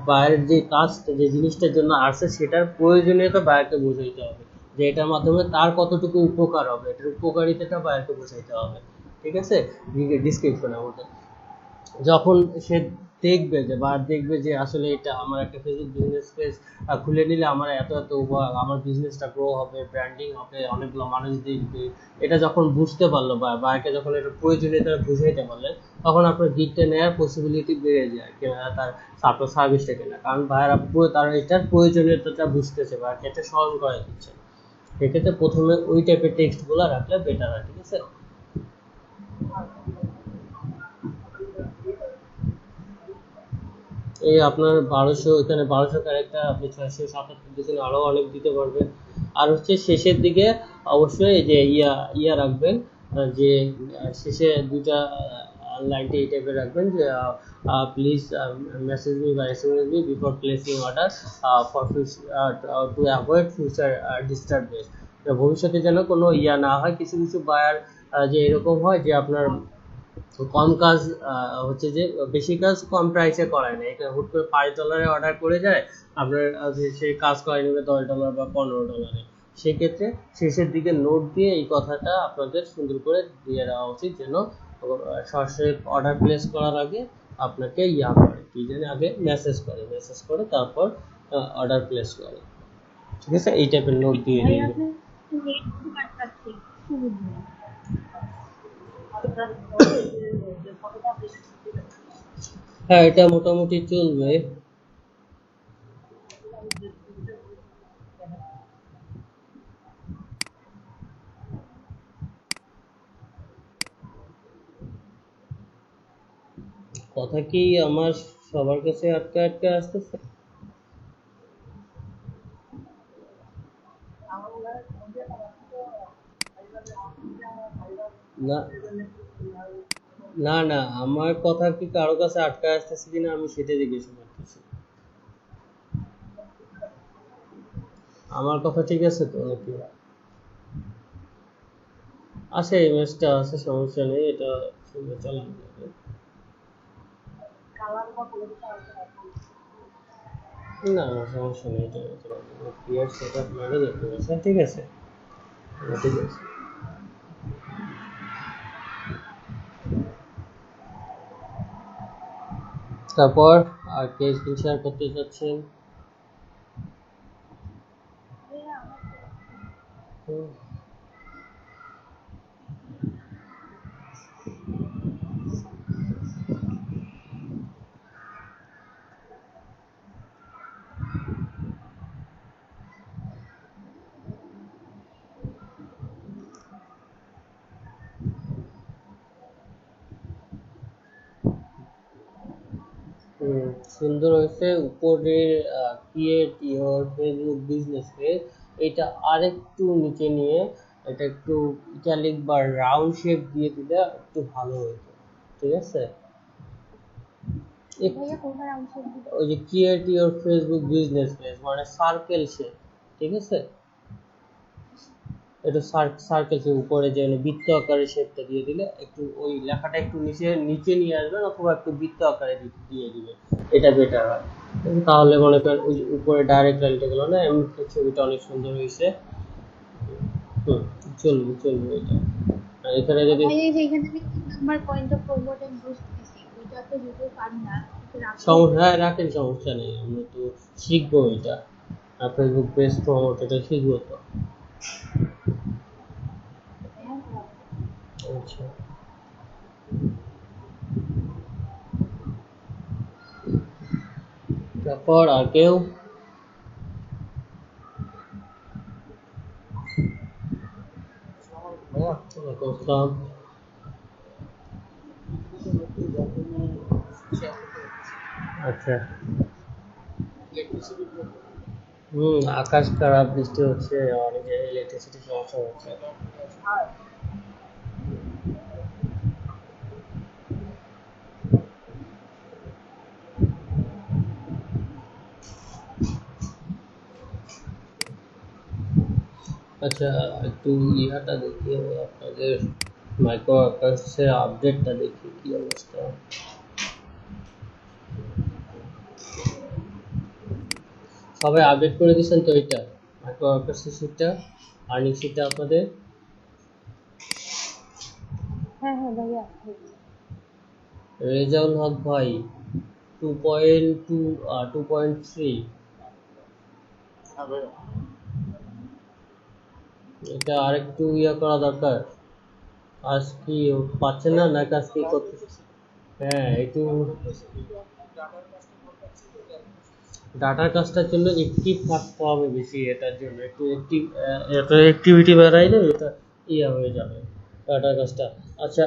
বায়ারের যে কাজটা, যে জিনিসটার জন্য আসছে সেটার প্রয়োজনীয়তা বায়ারকে বোঝাইতে হবে, যে এটার মাধ্যমে তার কতটুকু উপকার হবে, এটার উপকারিতাটা বায়ারকে বোঝাইতে হবে, ঠিক আছে? ডিসক্রিপশনের মধ্যে যখন সে দেখবে যে আসলে এটা আমার একটা ফেসবুক বিজনেস পেজ খুলে নিলে আমার এত আমার বিজনেসটা গ্রো হবে, ব্র্যান্ডিং হবে, অনেকগুলো মানুষ দেখবে, এটা যখন বুঝতে পারলো বা বায়ারকে যখন এটা প্রয়োজনীয়তা বুঝাইতে পারলেন, তখন আপনার গিগটা নেওয়ার পসিবিলিটি বেড়ে যায় তার আপনার সার্ভিসটা কেনা, কারণ বায়ার তার এটার প্রয়োজনীয়তাটা বুঝতেছে, বায়ারকে এটা স্মরণ করে দিচ্ছে। সেক্ষেত্রে প্রথমে ওই টাইপের টেক্সটগুলো রাখলে বেটার হয়, ঠিক আছে? এই আপনার 1200, এখানে 1200 ক্যারেক্টার, আপনি 677 দিচ্ছেন, আরো অনেক দিতে পারবেন। আর হচ্ছে শেষের দিকে অবশ্যই এই যে ইয়া রাখবেন, যে শেষে দুইটা লাইনটা এই টাইপের রাখবেন যে প্লিজ মেসেজ মি বা SMS me before placing order for to avoid future disturbance. ভবিষ্যতে যেন কোনো ইয়া না হয়। কিছু কিছু বায়ার যে এরকম হয় যে আপনার কম কাজ হচ্ছে যে বেশি কাজ কম প্রাইসে করায় না, এটা হুট করে $5 অর্ডার করে যায়, আপনার সে কাজ করাই নেবে $10 বা $15। সেক্ষেত্রে শেষের দিকে নোট দিয়ে এই কথাটা আপনাদের সুন্দর করে দিয়ে দেওয়া উচিত, যেন সরাসরি অর্ডার প্লেস করার আগে আপনাকে ইয়া করে, কি জানি আগে মেসেজ করে তারপর অর্ডার প্লেস করে। ঠিক আছে, এই টাইপের নোট দিয়ে ভাই দিবেন। আপনি নেট খুব আটকাচ্ছে, সুবিধা নেই। হ্যাঁ, এটা মোটামুটি চলবে। কথা কি আমার সবার কাছে আটকে আটকে আসতেছে? না না না, আমার কথা কি কারো কাছে আটকে আসতেছে কিনা আমি সেটা জিজ্ঞেস করতেছি। আমার কথা ঠিক আছে তো নাকি? আছে, ইমেজটা আছে, সমস্যা নেই, এটা সুন্দর চালানো যাবে। না না, সমস্যা নেই, এটা ক্লিয়ার সেটআপ মানে দেখতে পাচ্ছেন, ঠিক আছে, এটা ঠিক আছে। তারপর আর কে স্ক্রিন শেয়ার করতে চাচ্ছেন? হুম, সুন্দর হয়েছে। উপরের create your Facebook business page, এটা আরেকটু নিচে নিয়ে এটা একটু ইটালিক বা রাউন্ড শেপ দিয়ে দিলে একটু ভালো হতো, ঠিক আছে? ভাইয়া কোথায় অংশ দিবে? ওই যে create your Facebook business page মানে সার্কেল শেপ, ঠিক আছে? এটা সার্কেল শেপ, উপরে যে বৃত্ত আকারের শেপটা দিয়ে দিলে একটু ওই লেখাটা একটু নিচে নিচে নিয়ে আসবেন, অথবা একটু বৃত্ত আকারে দিয়ে দিবেন, এটা বেটার হয়। তাহলে মনে করেন ওই যে উপরে ডাইরেক্ট লাইনটা গেল না, এমনি ছবিটা অনেক সুন্দর হয়েছে। হুম, চলবে চলবে এটা। আর এখানে যদি ভাইয়া এই যে এখানে আমি 3 number point of promote and boost দিছি, ওইটা তো যদি পারি না একটু রাখতে সমস্যা, হ্যাঁ রাখেন, সমস্যা নেই, আমরা তো শিখবো এটা, ফেসবুক পেজ প্রমোট এটা শিখবো তো। আচ্ছা, তারপর আর কেউ? ওয়ালাইকুম আসসালাম। আচ্ছা, আকাশ খারাপ, বৃষ্টি হচ্ছে, অনেক ইলেকট্রিসিটি সমস্যা হচ্ছে। আচ্ছা, একটু ইয়াটা দেখি আপনাদের মাইক্রো আকাশের আপডেটটা দেখি কি অবস্থা। সবাই আপডেট করে দিয়েছেন তো? এটা মাইক্রো আকাশের শিটটা, আর্নিং শিটটা আপনাদের? হ্যাঁ হ্যাঁ ভাইয়া। রেজাউল হক ভাই 2.2 2.3, এটা আরেকটু ইয়া করা দরকার। কাজ কি পাচ্ছেন না, না কাজ কি করতে? হ্যাঁ, একটু ডাটার কাজটার জন্য অ্যাক্টিভ থাকতে হবে বেশি, এটার জন্য একটু অ্যাক্টিভ, এত অ্যাক্টিভিটি বাড়াইলে এটা ইয়া হয়ে যাবে ডাটার কাজটা। আচ্ছা,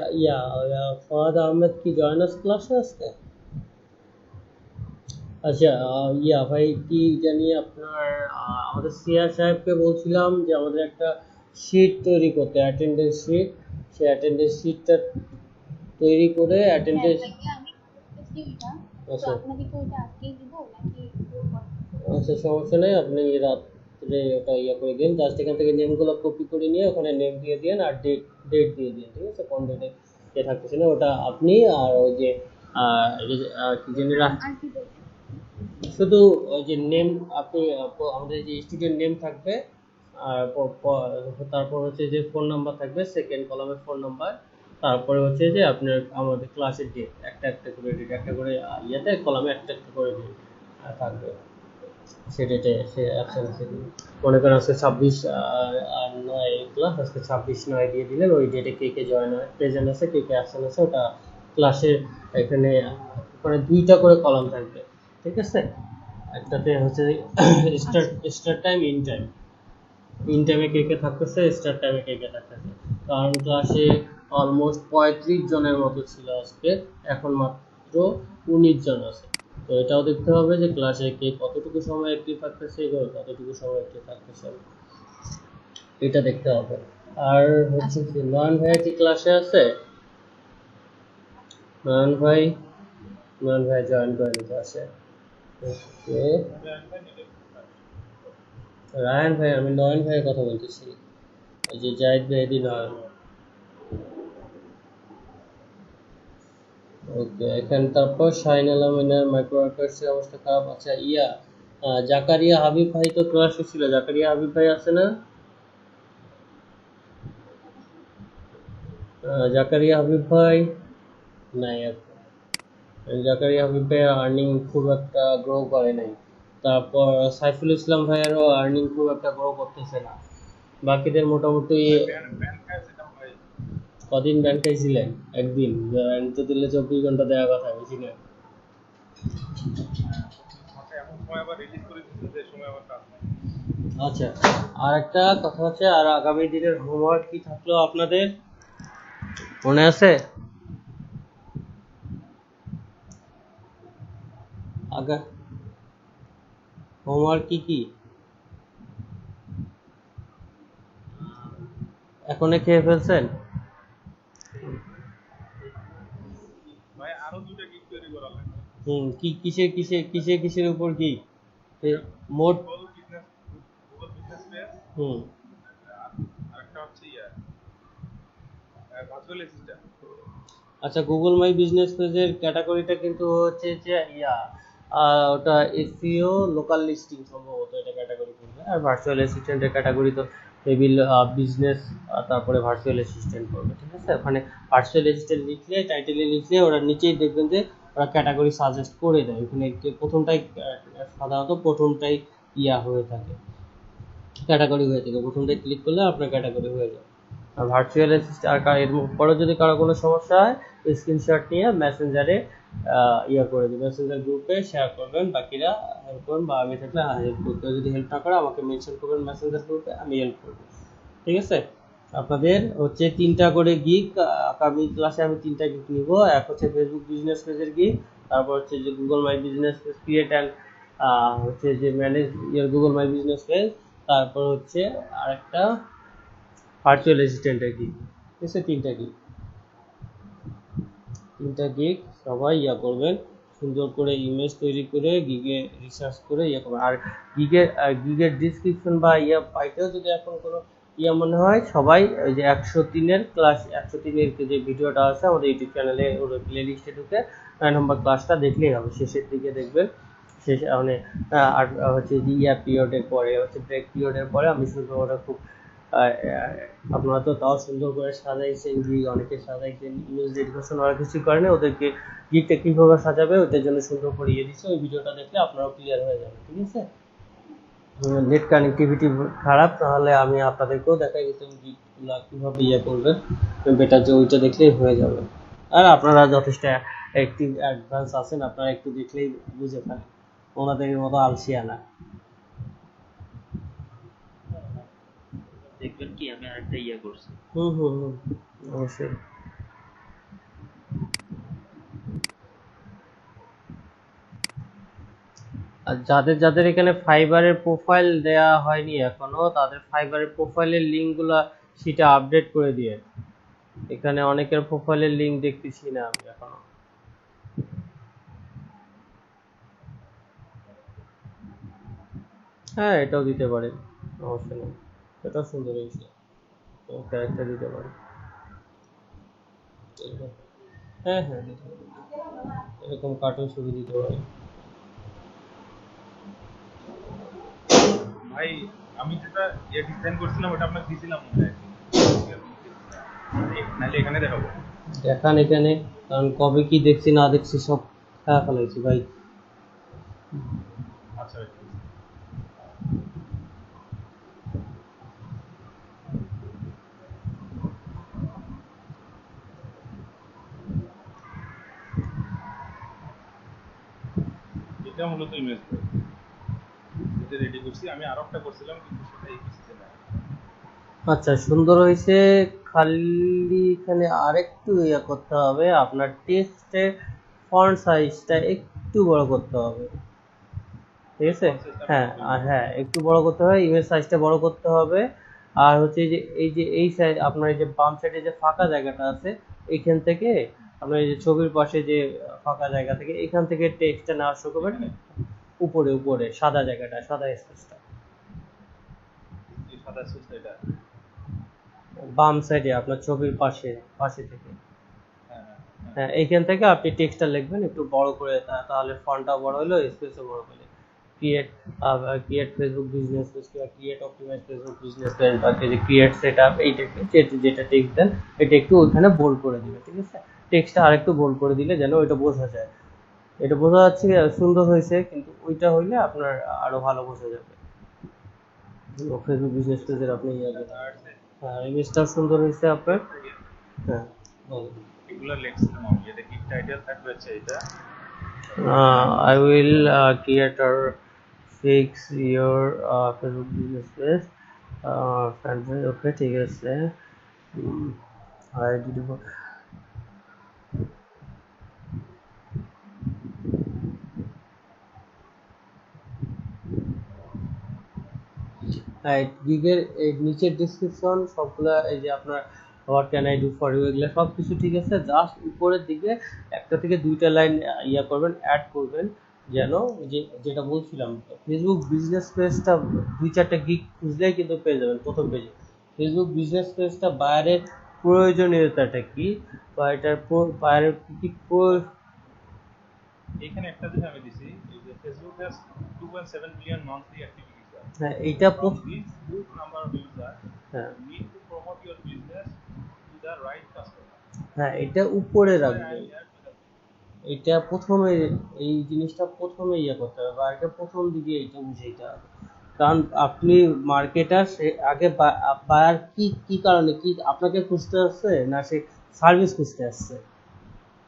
ফরহাদ আহমেদ কি জয়েনার্স ক্লাসে আসছে? আচ্ছা, ভাই কি জানি আপনার, আমাদের সিয়া সাহেবকে বলছিলাম যে আমাদের একটা শিট তৈরি করতে, অ্যাটেন্ডেন্স শিট, সেই অ্যাটেন্ডেন্স শিটটা তৈরি করে হ্যাঁ অ্যাটেন্ডেন্স। ভাইয়া আমি করতেছি ওইটা, তো আচ্ছা আপনাকে কি ওইটা আজকেই দিব নাকি? আচ্ছা, সমস্যা নেই, আপনি রাত্রে ওটা ইয়ে করে দিন, জাস্ট এখান থেকে নেমগুলো কপি করে নিয়ে ওখানে নেম দিয়ে দিন আর ডেট ডেট দিয়ে দিন, ঠিক আছে? কোন ডেটে কে থাকতেছে না ওটা আপনি, আর ওই যে কি জানি আর কি বলবেন? শুধু ওই যে নেম আপনি, আমাদের যে স্টুডেন্ট নেম থাকবে, আর তারপর হচ্ছে যে ফোন নাম্বার থাকবে, সেকেন্ড কলামে ফোন নাম্বার, তারপরে হচ্ছে যে আপনার আমাদের ক্লাসের ডেট, একটা একটা করে ডেট, একটা করে কলামে একটা একটা করে ডেট থাকবে, সে ডেটে সে অ্যাবসেন্ট। মনে করেন আজকে 26/9 ক্লাস, আজকে 26/9 দিয়ে দিলেন, ওই ডেটে কে কে জয়েন হয় প্রেজেন্ট আছে, কে কে অ্যাবসেন্ট আছে, ওটা ক্লাসের এখানে মানে 2টা করে কলাম থাকবে, ঠিক আছে। একটাতে হচ্ছে স্টার্ট টাইম, ইন টাইমে কে কে থাকতেছে, স্টার্ট টাইমে কে কে থাকতেছে। কারণ ক্লাসে অলমোস্ট 35 জনের মতো ছিল আজকে, এখন মাত্র 19 জন আছে। তো এটাও দেখতে হবে যে ক্লাসে কে কতটুকু সময় অ্যাক্টিভ থাকতেছে, কতটুকু সময় অ্যাক্টিভ থাকতেছে, এটা দেখতে হবে। আর হচ্ছে যে নয়ন ভাই কি ক্লাসে আছে? নয়ন ভাই জয়েন করেন ক্লাসে। ওকে রায়হান ভাই, আমি নয়ন ভাইয়ের কথা বলতেছি, এই যে জাহিদ মেহেদি নয়ন। ওকে, এখানে তারপর শাহিন আলমিনের মাইক্রো ওয়ার্কার্সের অবস্থা খারাপ। আচ্ছা জাকারিয়া হাবিব ভাই তো ক্লাসে ছিল, জাকারিয়া হাবিব ভাই আছে না? জাকারিয়া হাবিব ভাই নাই এখন। জাকারিয়া হাবিব ভাইয়ের আর্নিং খুব একটা গ্রো করে নাই। তারপর সাইফুল ইসলাম ভাইয়েরও আর্নিং খুব একটা গ্রো করতেছে না। বাকিদের মোটামুটি কদিন ব্যান খাইছিলেন? একদিন ব্যান তো দিলে 24 ঘন্টা দেওয়ার কথা, বেশি না। আচ্ছা, আর একটা কথা হচ্ছে, আর আগামী দিনের হোমওয়ার্ক কি থাকলো আপনাদের মনে আছে? হোমওয়ার্ক কি এখনো খেয়ে ফেলছেন? ভাই আরো 2টা গিগ তৈরি করা লাগবে। কিসের উপর কি মোট? গুগল বিজনেস পেজ, আরেকটা হচ্ছে ভার্চুয়াল অ্যাসিস্ট্যান্ট। আচ্ছা, গুগল মাই বিজনেস পেজের ক্যাটাগরিটা কিন্তু হচ্ছে যে ওটা এসইও লোকাল লিস্টিং সম্ভবত এটা ক্যাটাগরি করবে, আর ভার্চুয়াল অ্যাসিস্ট্যান্টের ক্যাটাগরি তো টেবিল বিজনেস, তারপরে ভার্চুয়াল অ্যাসিস্ট্যান্ট করবে, ঠিক আছে। ওখানে ভার্চুয়াল অ্যাসিস্ট্যান্ট লিখলে, টাইটেলে লিখলে ওরা নিচেই দেখবেন যে ওরা ক্যাটাগরি সাজেস্ট করে দেয়। ওখানে প্রথমটাই সাধারণত প্রথমটাই হয়ে থাকে, ক্যাটাগরি হয়ে থাকে। প্রথমটাই ক্লিক করলে আপনার ক্যাটাগরি হয়ে যায়। আর ভার্চুয়াল অ্যাসিস্ট্যান্ট এর পরে যদি কারো কোনো সমস্যা হয়, স্ক্রিনশট নিয়ে মেসেঞ্জারে করে দিন, মেসেঞ্জার গ্রুপে শেয়ার করবেন, বাকিরা হেল্প করবেন, বা আমি থাকলে হেল্প করতে, যদি হেল্প না করে আমাকে মেনশন করবেন মেসেঞ্জার গ্রুপে, আমি হেল্প করব, ঠিক আছে। আপনাদের হচ্ছে 3টা করে গিগ, আগামী ক্লাসে আমি 3টা গিগ নিব। এক হচ্ছে ফেসবুক বিজনেস পেজের গিগ, তারপর হচ্ছে যে Google my business page create and হচ্ছে যে manage Google my business page, তারপর হচ্ছে আরেকটা ভার্চুয়াল অ্যাসিস্ট্যান্টের গিগ, ঠিক আছে। 3টা গিগ সবাই করবেন, সুন্দর করে ইমেজ তৈরি করে গিগে রিসার্চ করে করবেন। আর গিগের ডিসক্রিপশন বা পাইতেও যদি এখন কোনো মনে হয়, সবাই ওই যে 103-এর ক্লাস, 103-এর যে ভিডিওটা আছে আমাদের ইউটিউব চ্যানেলে, ওর প্লে লিস্টে ঢুকে 9 নম্বর ক্লাসটা দেখলেই হবে, শেষের দিকে দেখবেন। শেষে মানে আর হচ্ছে পিরিয়ডের পরে হচ্ছে ব্রেক পিরিয়ডের পরে আমি শুধু ওটা খুব আপনারা তো তাও সুন্দর করে সাজাইছেন, অনেকে সাজাইছেন, ইমেজ ডেডিকেশন ওরা কিছু করে না, ওদেরকে গিগটা কিভাবে সাজাবে ওটার জন্য সুন্দর করে দিচ্ছে। ওই ভিডিওটা দেখলে আপনারাও ক্লিয়ার হয়ে যাবে, ঠিক আছে। নেট কানেক্টিভিটি খারাপ, তাহলে আমি আপনাদেরকেও দেখাই দিতাম গিগগুলা কিভাবে করবেন, বেটার যে ওইটা দেখলেই হয়ে যাবে। আর আপনারা যথেষ্ট অ্যাক্টিভ অ্যাডভান্স আছেন, আপনারা একটু দেখলেই বুঝে ফেলেন, ওনাদের মতো আলসিয়া না। দেখবেন কি আমি আরেকটা করছি। অবশ্যই। আর যাদের এখানে ফাইবারের প্রোফাইল দেয়া হয়নি এখনো, তাদের ফাইবারের প্রোফাইলের লিঙ্কগুলো সেটা আপডেট করে দিয়ে। এখানে অনেকের প্রোফাইলের লিঙ্ক দেখতেছি না আমি এখনো। হ্যাঁ, এটাও দিতে পারেন, সমস্যা নেই, এটাও সুন্দর হয়েছে, ক্যারেক্টার দিতে পারেন। হ্যাঁ দিতে পারেন, এরকম কার্টুন ছবি দিতে পারেন। ভাই আমি যেটা ডিজাইন করছিলাম ওটা আপনাকে দিয়েছিলাম মনে হয়, নাহলে এখানে দেখাবো। দেখান এখানে, কারণ কবে কি দেখছি না দেখছি সব খেলা ফেলাইছি ভাই। আচ্ছা এটা মূলত ইমেজ এটা রেডি করছি আমি আর একটা করছিলাম কিন্তু সেটা এই পিসিতে না। আচ্ছা, সুন্দর হয়েছে। খালি এখানে আরেকটু ইয়া করতে হবে, আপনার টেক্সটে ফন্ট সাইজটা একটু বড় করতে হবে, ঠিক আছে? হ্যাঁ, আর হ্যাঁ একটু বড় করতে হবে, ইমেজ সাইজটা বড় করতে হবে। আর হচ্ছে যে এই সাইড আপনার এই যে বাম সাইডে যে ফাঁকা জায়গাটা আছে, এইখান থেকে আপনার এই যে ছবির পাশে যে ফাঁকা জায়গা থেকে এখান থেকে টেক্সটটা নেওয়া শুরু করবেন। উপরে উপরে সাদা জায়গাটা, সাদা স্পেসটা এই সাদা সুইচটা এটা। বাম সাইডে আপনার ছবির পাশে পাশে থেকে, হ্যাঁ হ্যাঁ হ্যাঁ এইখান থেকে আপনি টেক্সটটা লিখবেন একটু বড় করে, তাহলে ফন্টটা বড় হলো, স্পেসও বড় হলো। ক্রিয়েট ফেসবুক বিজনেস পেজ বা create optimize Facebook business page বা ক্রিয়েট সেটআপ, এইটা যেটা টেক্সট দেন এটা একটু ওইখানে বোল্ড করে দিবেন, ঠিক আছে? টেক্সটটা আরেকটু বোল্ড করে দিলে যেন ওইটা বোঝা যায়। এটা বোঝা যাচ্ছে সুন্দর হয়েছে, কিন্তু ওইটা হইলে আপনার আরো ভালো বোঝা যাবে। ফেসবুক বিজনেস পেজের আপনি হ্যাঁ, ইমেজটাও সুন্দর হয়েছে আপনার। হ্যাঁ বলুন। এগুলা লিখছিলাম আমি, এটা কি টাইটেল থাকবে হচ্ছে এটা। I will create or fix your Facebook business page. Fan page, okay, ঠিক আছে। I did গিগের এই নিচের ডেসক্রিপশন সবগুলা, এই যে আপনার what can I do for you, এগুলো সব কিছু ঠিক আছে। জাস্ট উপরের দিকে একটা থেকে দুইটা লাইন ইয়া করবেন, অ্যাড করবেন, যেন যেটা বলছিলাম ফেসবুক বিজনেস পেজটা 2-4টা গিগ খুঁজলেই কিন্তু পেয়ে যাবেন প্রথম পেজে। ফেসবুক বিজনেস পেজটা বাইরের প্রয়োজনীয়তাটা কি, বা এটার বাইরের কি এখানে একটা জিনিস আমি দিছি, এই যে Facebook has 2.7 million monthly active user. হ্যাঁ এইটা From this huge number of users, হ্যাঁ you need to promote your business to the right customer. হ্যাঁ এটা উপরে That's why রাখবেন। I add to the এটা প্রথমে এই জিনিসটা প্রথমে ইয়ে করতে হবে, বা এটা প্রথম দিকে এটা বুঝাইতে হবে। কারণ আপনি মার্কেটার, সে আগে বায়ার কি কারণে কি আপনাকে খুঁজতে আসছে, না সে সার্ভিস খুঁজতে আসছে?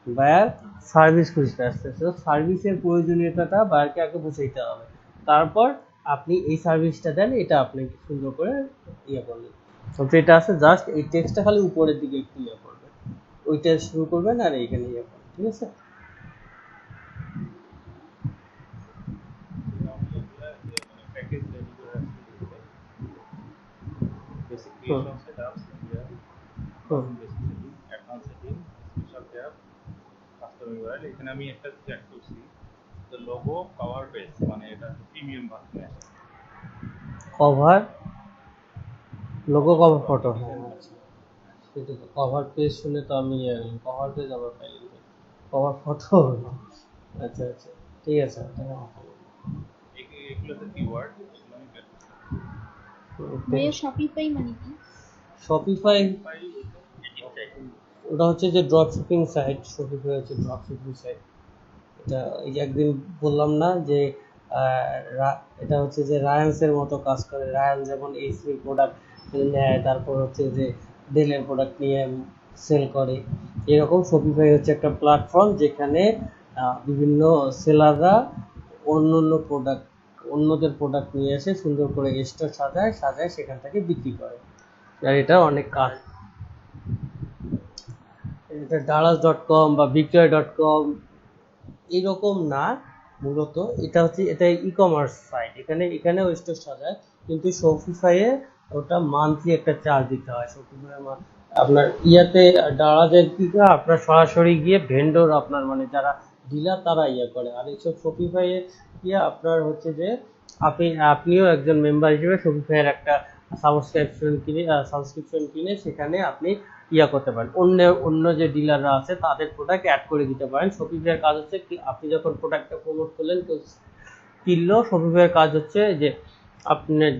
বায়ার সার্ভিস খুঁজতে আসছে, তো সার্ভিসের প্রয়োজনীয়তাটা বায়ারকে আগে বুঝাইতে হবে, তারপর আপনি এই সার্ভিসটা দেন, এটা আপনি সুন্দর করে ইয়ে করলেন। তো যেটা আছে জাস্ট এই টেক্সটটা খালি উপরের দিকে একটু ইয়ে করবেন, ওইটা শুরু করবেন আর এইখানে ইয়ে করবেন, ঠিক আছে? package ready করে রাখছি। Basic creation setups, here, basic setting, advanced setting, special tab, custom URL। এখানে আমি একটা অ্যাড করছি, the logo cover page, মানে এটা প্রিমিয়াম ভার্সনে আছে। কভার লোগো কভার ফটো, হ্যাঁ সেটা তো কভার পেজ শুনে তো আমি কভার পেজ আবার পাইনি, কভার ফটো। আচ্ছা আচ্ছা ঠিক আছে। এগুলোতে কিওয়ার্ড আমি বের করছি। ভাইয়া শপিফাই মানে কি? শপিফাই পাই ওটা হচ্ছে যে ড্রপ শিপিং সাইট, শপিফাই হচ্ছে ড্রপ শিপিং সাইট। এটা এই যে একদিন বললাম না যে এটা হচ্ছে যে রায়ান্সের মতো কাজ করে। রায়ান যেমন এইচপির প্রোডাক্ট নেয়, তারপর হচ্ছে যে ডেলের প্রোডাক্ট নিয়ে সেল করে, এরকম শপিফাই হচ্ছে একটা প্ল্যাটফর্ম যেখানে বিভিন্ন সেলাররা অন্যদের প্রোডাক্ট নিয়ে এসে সুন্দর করে স্টোর সাজায় সেখান থেকে বিক্রি করে। আর এটা অনেক কাজ, এটা daras.com বা বিক্রয়.com এইরকম না, মূলত এটা ই কমার্স সাইট। এখানেও স্টোর সাজায়, কিন্তু শপিফাইয়ে ওটা মান্থলি একটা চার্জ দিতে হয়। শপিফাই আপনার ইয়াতে দারাজের দিকে আপনার সরাসরি গিয়ে ভেন্ডর, আপনার মানে যারা ডিলার তারা ইয়ে করে। আর এইসব শপিফাইয়ে গিয়ে আপনার হচ্ছে যে আপনিও একজন মেম্বার হিসেবে শপিফাইয়ের একটা সাবস্ক্রিপশন কিনে সেখানে আপনি ইয়া করতে পারেন, অন্য যে ডিলাররা আছে তাদের প্রোডাক্ট অ্যাড করে দিতে পারেন। শপিফাইয়ের কাজ হচ্ছে কি, আপনি যখন প্রোডাক্টটা প্রমোট করলেন কেউ কিনলো, শপিফাইয়ের কাজ হচ্ছে যে আপনার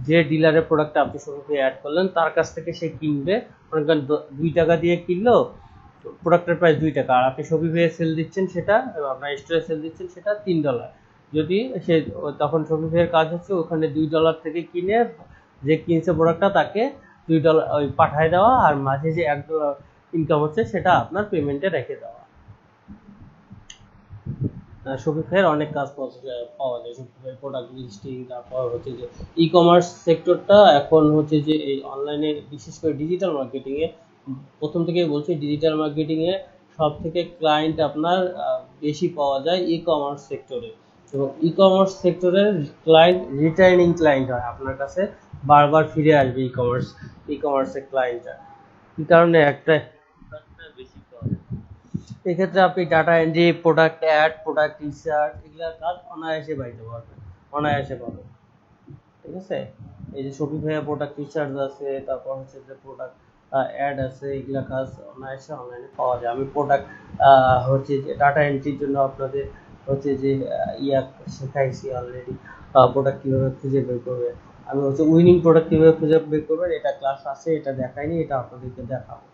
যে ডিলারের প্রোডাক্টটা আপনি শপিফাই অ্যাড করলেন তার কাছ থেকে সে কিনবে। মনে করেন 2 টাকা দিয়ে কিনলো, প্রোডাক্টের প্রাইস 2 টাকা, আর আপনি শপিফাইয়ে সেল দিচ্ছেন সেটা, আপনার স্টোরে সেল দিচ্ছেন সেটা $3। যদি সে তখন শপিফাইয়ের কাজ হচ্ছে ওখানে $2 থেকে কিনে যে কিনছে প্রোডাক্টটা তাকে $2 ওই পাঠায় দেওয়া, আর মাঝে যে $1 ইনকাম হচ্ছে সেটা আপনার পেমেন্টে রেখে দেওয়া। শপিফাইয়ের অনেক কাজ পাওয়া যায়। শপিফাই প্রোডাক্ট লিস্টিং, তারপর হচ্ছে যে ই কমার্স সেক্টরটা এখন হচ্ছে যে এই অনলাইনে বিশেষ করে ডিজিটাল মার্কেটিংয়ে, প্রথম থেকেই বলছি ডিজিটাল মার্কেটিংয়ে সব থেকে ক্লায়েন্ট আপনার বেশি পাওয়া যায় ই কমার্স সেক্টরে। এবং ই কমার্স সেক্টরের ক্লায়েন্ট রিটার্নিং ক্লায়েন্ট হয়, আপনার কাছে বারবার ফিরে আসবে ই কমার্সের ক্লায়েন্টরা। কি কারণে? একটা বেশি পাওয়া যায়। এক্ষেত্রে আপনি data entry, product add, product research এগুলোর কাজ অনায়াসে পাইতে পারবেন, অনায়াসে পাবেন। ঠিক আছে, এই যে শপিফাই প্রোডাক্ট রিসার্চ আছে, তারপর হচ্ছে যে প্রোডাক্ট অ্যাড আছে, এগুলা কাজ অনায়াসে অনলাইনে পাওয়া যায়। আমি প্রোডাক্ট হচ্ছে যে ডাটা এন্ট্রির জন্য আপনাদের হচ্ছে যে শেখাইছি অলরেডি, প্রোডাক্ট কীভাবে খুঁজে বের করবে। আমি হচ্ছে উইনিং প্রোডাক্ট কীভাবে খুঁজে বের করবেন এটা ক্লাস আছে, এটা দেখাইনি, এটা আপনাদেরকে দেখাবো।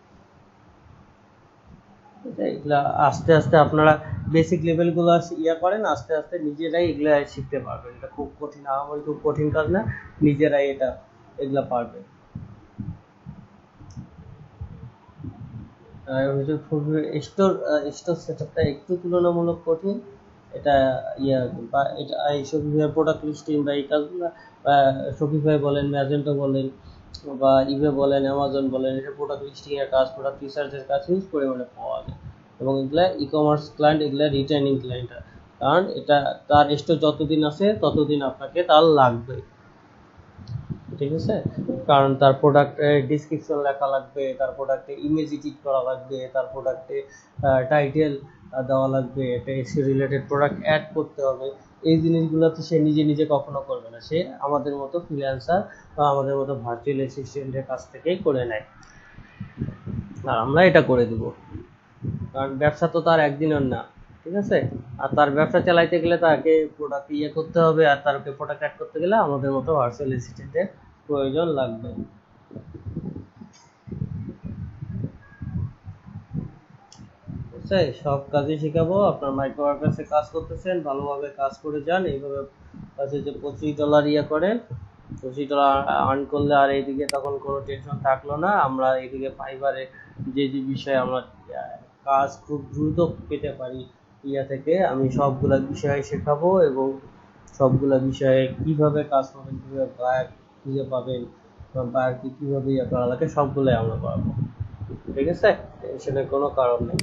এগুলা আস্তে আস্তে আপনারা বেসিক লেভেলগুলো করেন, আস্তে আস্তে নিজেরাই এগুলা শিখতে পারবেন। এটা খুব কঠিন, আমার খুব কঠিন কাজ না, নিজেরাই এগুলা পারবেন। আর হচ্ছে স্টোর সেটআপটা একটু তুলনামূলক কঠিন। এটা বা এটা এই শপিফাই প্রোডাক্ট লিস্টিং বা এই কাজগুলো শপিফাই বলেন, ম্যাজেন্টো বলেন, বা ইবে বলেন, অ্যামাজন বলেন, এটা প্রোডাক্ট লিস্টিং এর কাজ, প্রোডাক্ট রিসার্চের কাজ হিউজ পরিমাণে পাওয়া যায়। এবং এগুলা ই কমার্স ক্লায়েন্ট, এগুলা রিটার্নিং ক্লায়েন্ট, কারণ এটা তার স্টোর যতদিন আছে ততদিন আপনাকে তার লাগবে। ঠিক আছে, কারণ তার প্রোডাক্টে ডিসক্রিপশন লেখা লাগবে, তার প্রোডাক্টে ইমেজ এডিট করা লাগবে, তার প্রোডাক্টে টাইটেল দেওয়া লাগবে, একটা এসইও রিলেটেড প্রোডাক্ট অ্যাড করতে হবে। এই জিনিসগুলো তো সে নিজে নিজে কখনো করবে না, সে আমাদের মতো ফ্রিল্যান্সার বা আমাদের মতো ভার্চুয়াল অ্যাসিস্ট্যান্টের কাছ থেকেই করে নেয়, আর আমরা এটা করে দিব। কারণ ব্যবসা তো তার একদিনের না, ঠিক আছে, আর তার ব্যবসা চালাইতে গেলে তাকে প্রোডাক্ট করতে হবে, আর তারকে প্রোডাক্ট অ্যাড করতে গেলে আমাদের মতো ভার্চুয়াল অ্যাসিস্ট্যান্টের প্রয়োজন লাগবে। সব কাজই শেখাবো। আপনার মাইক্রো ওয়ার্কার্সে কাজ করতেছেন, ভালোভাবে কাজ করে যান, এইভাবে হচ্ছে যে $25 করেন, $25 আর্ন করলে আর এইদিকে তখন কোনো টেনশন থাকলো না। আমরা এইদিকে ফাইবারে যে বিষয়ে আমরা কাজ খুব দ্রুত পেতে পারি থেকে, আমি সবগুলা বিষয় শেখাবো, এবং সবগুলা বিষয়ে কিভাবে কাজ করবেন, কিভাবে বায়ার খুঁজে পাবেন, বা বায়ারকে কিভাবে করা লাগে, সবগুলোই আমরা পারবো। ঠিক আছে, টেনশনের কোনো কারণ নেই।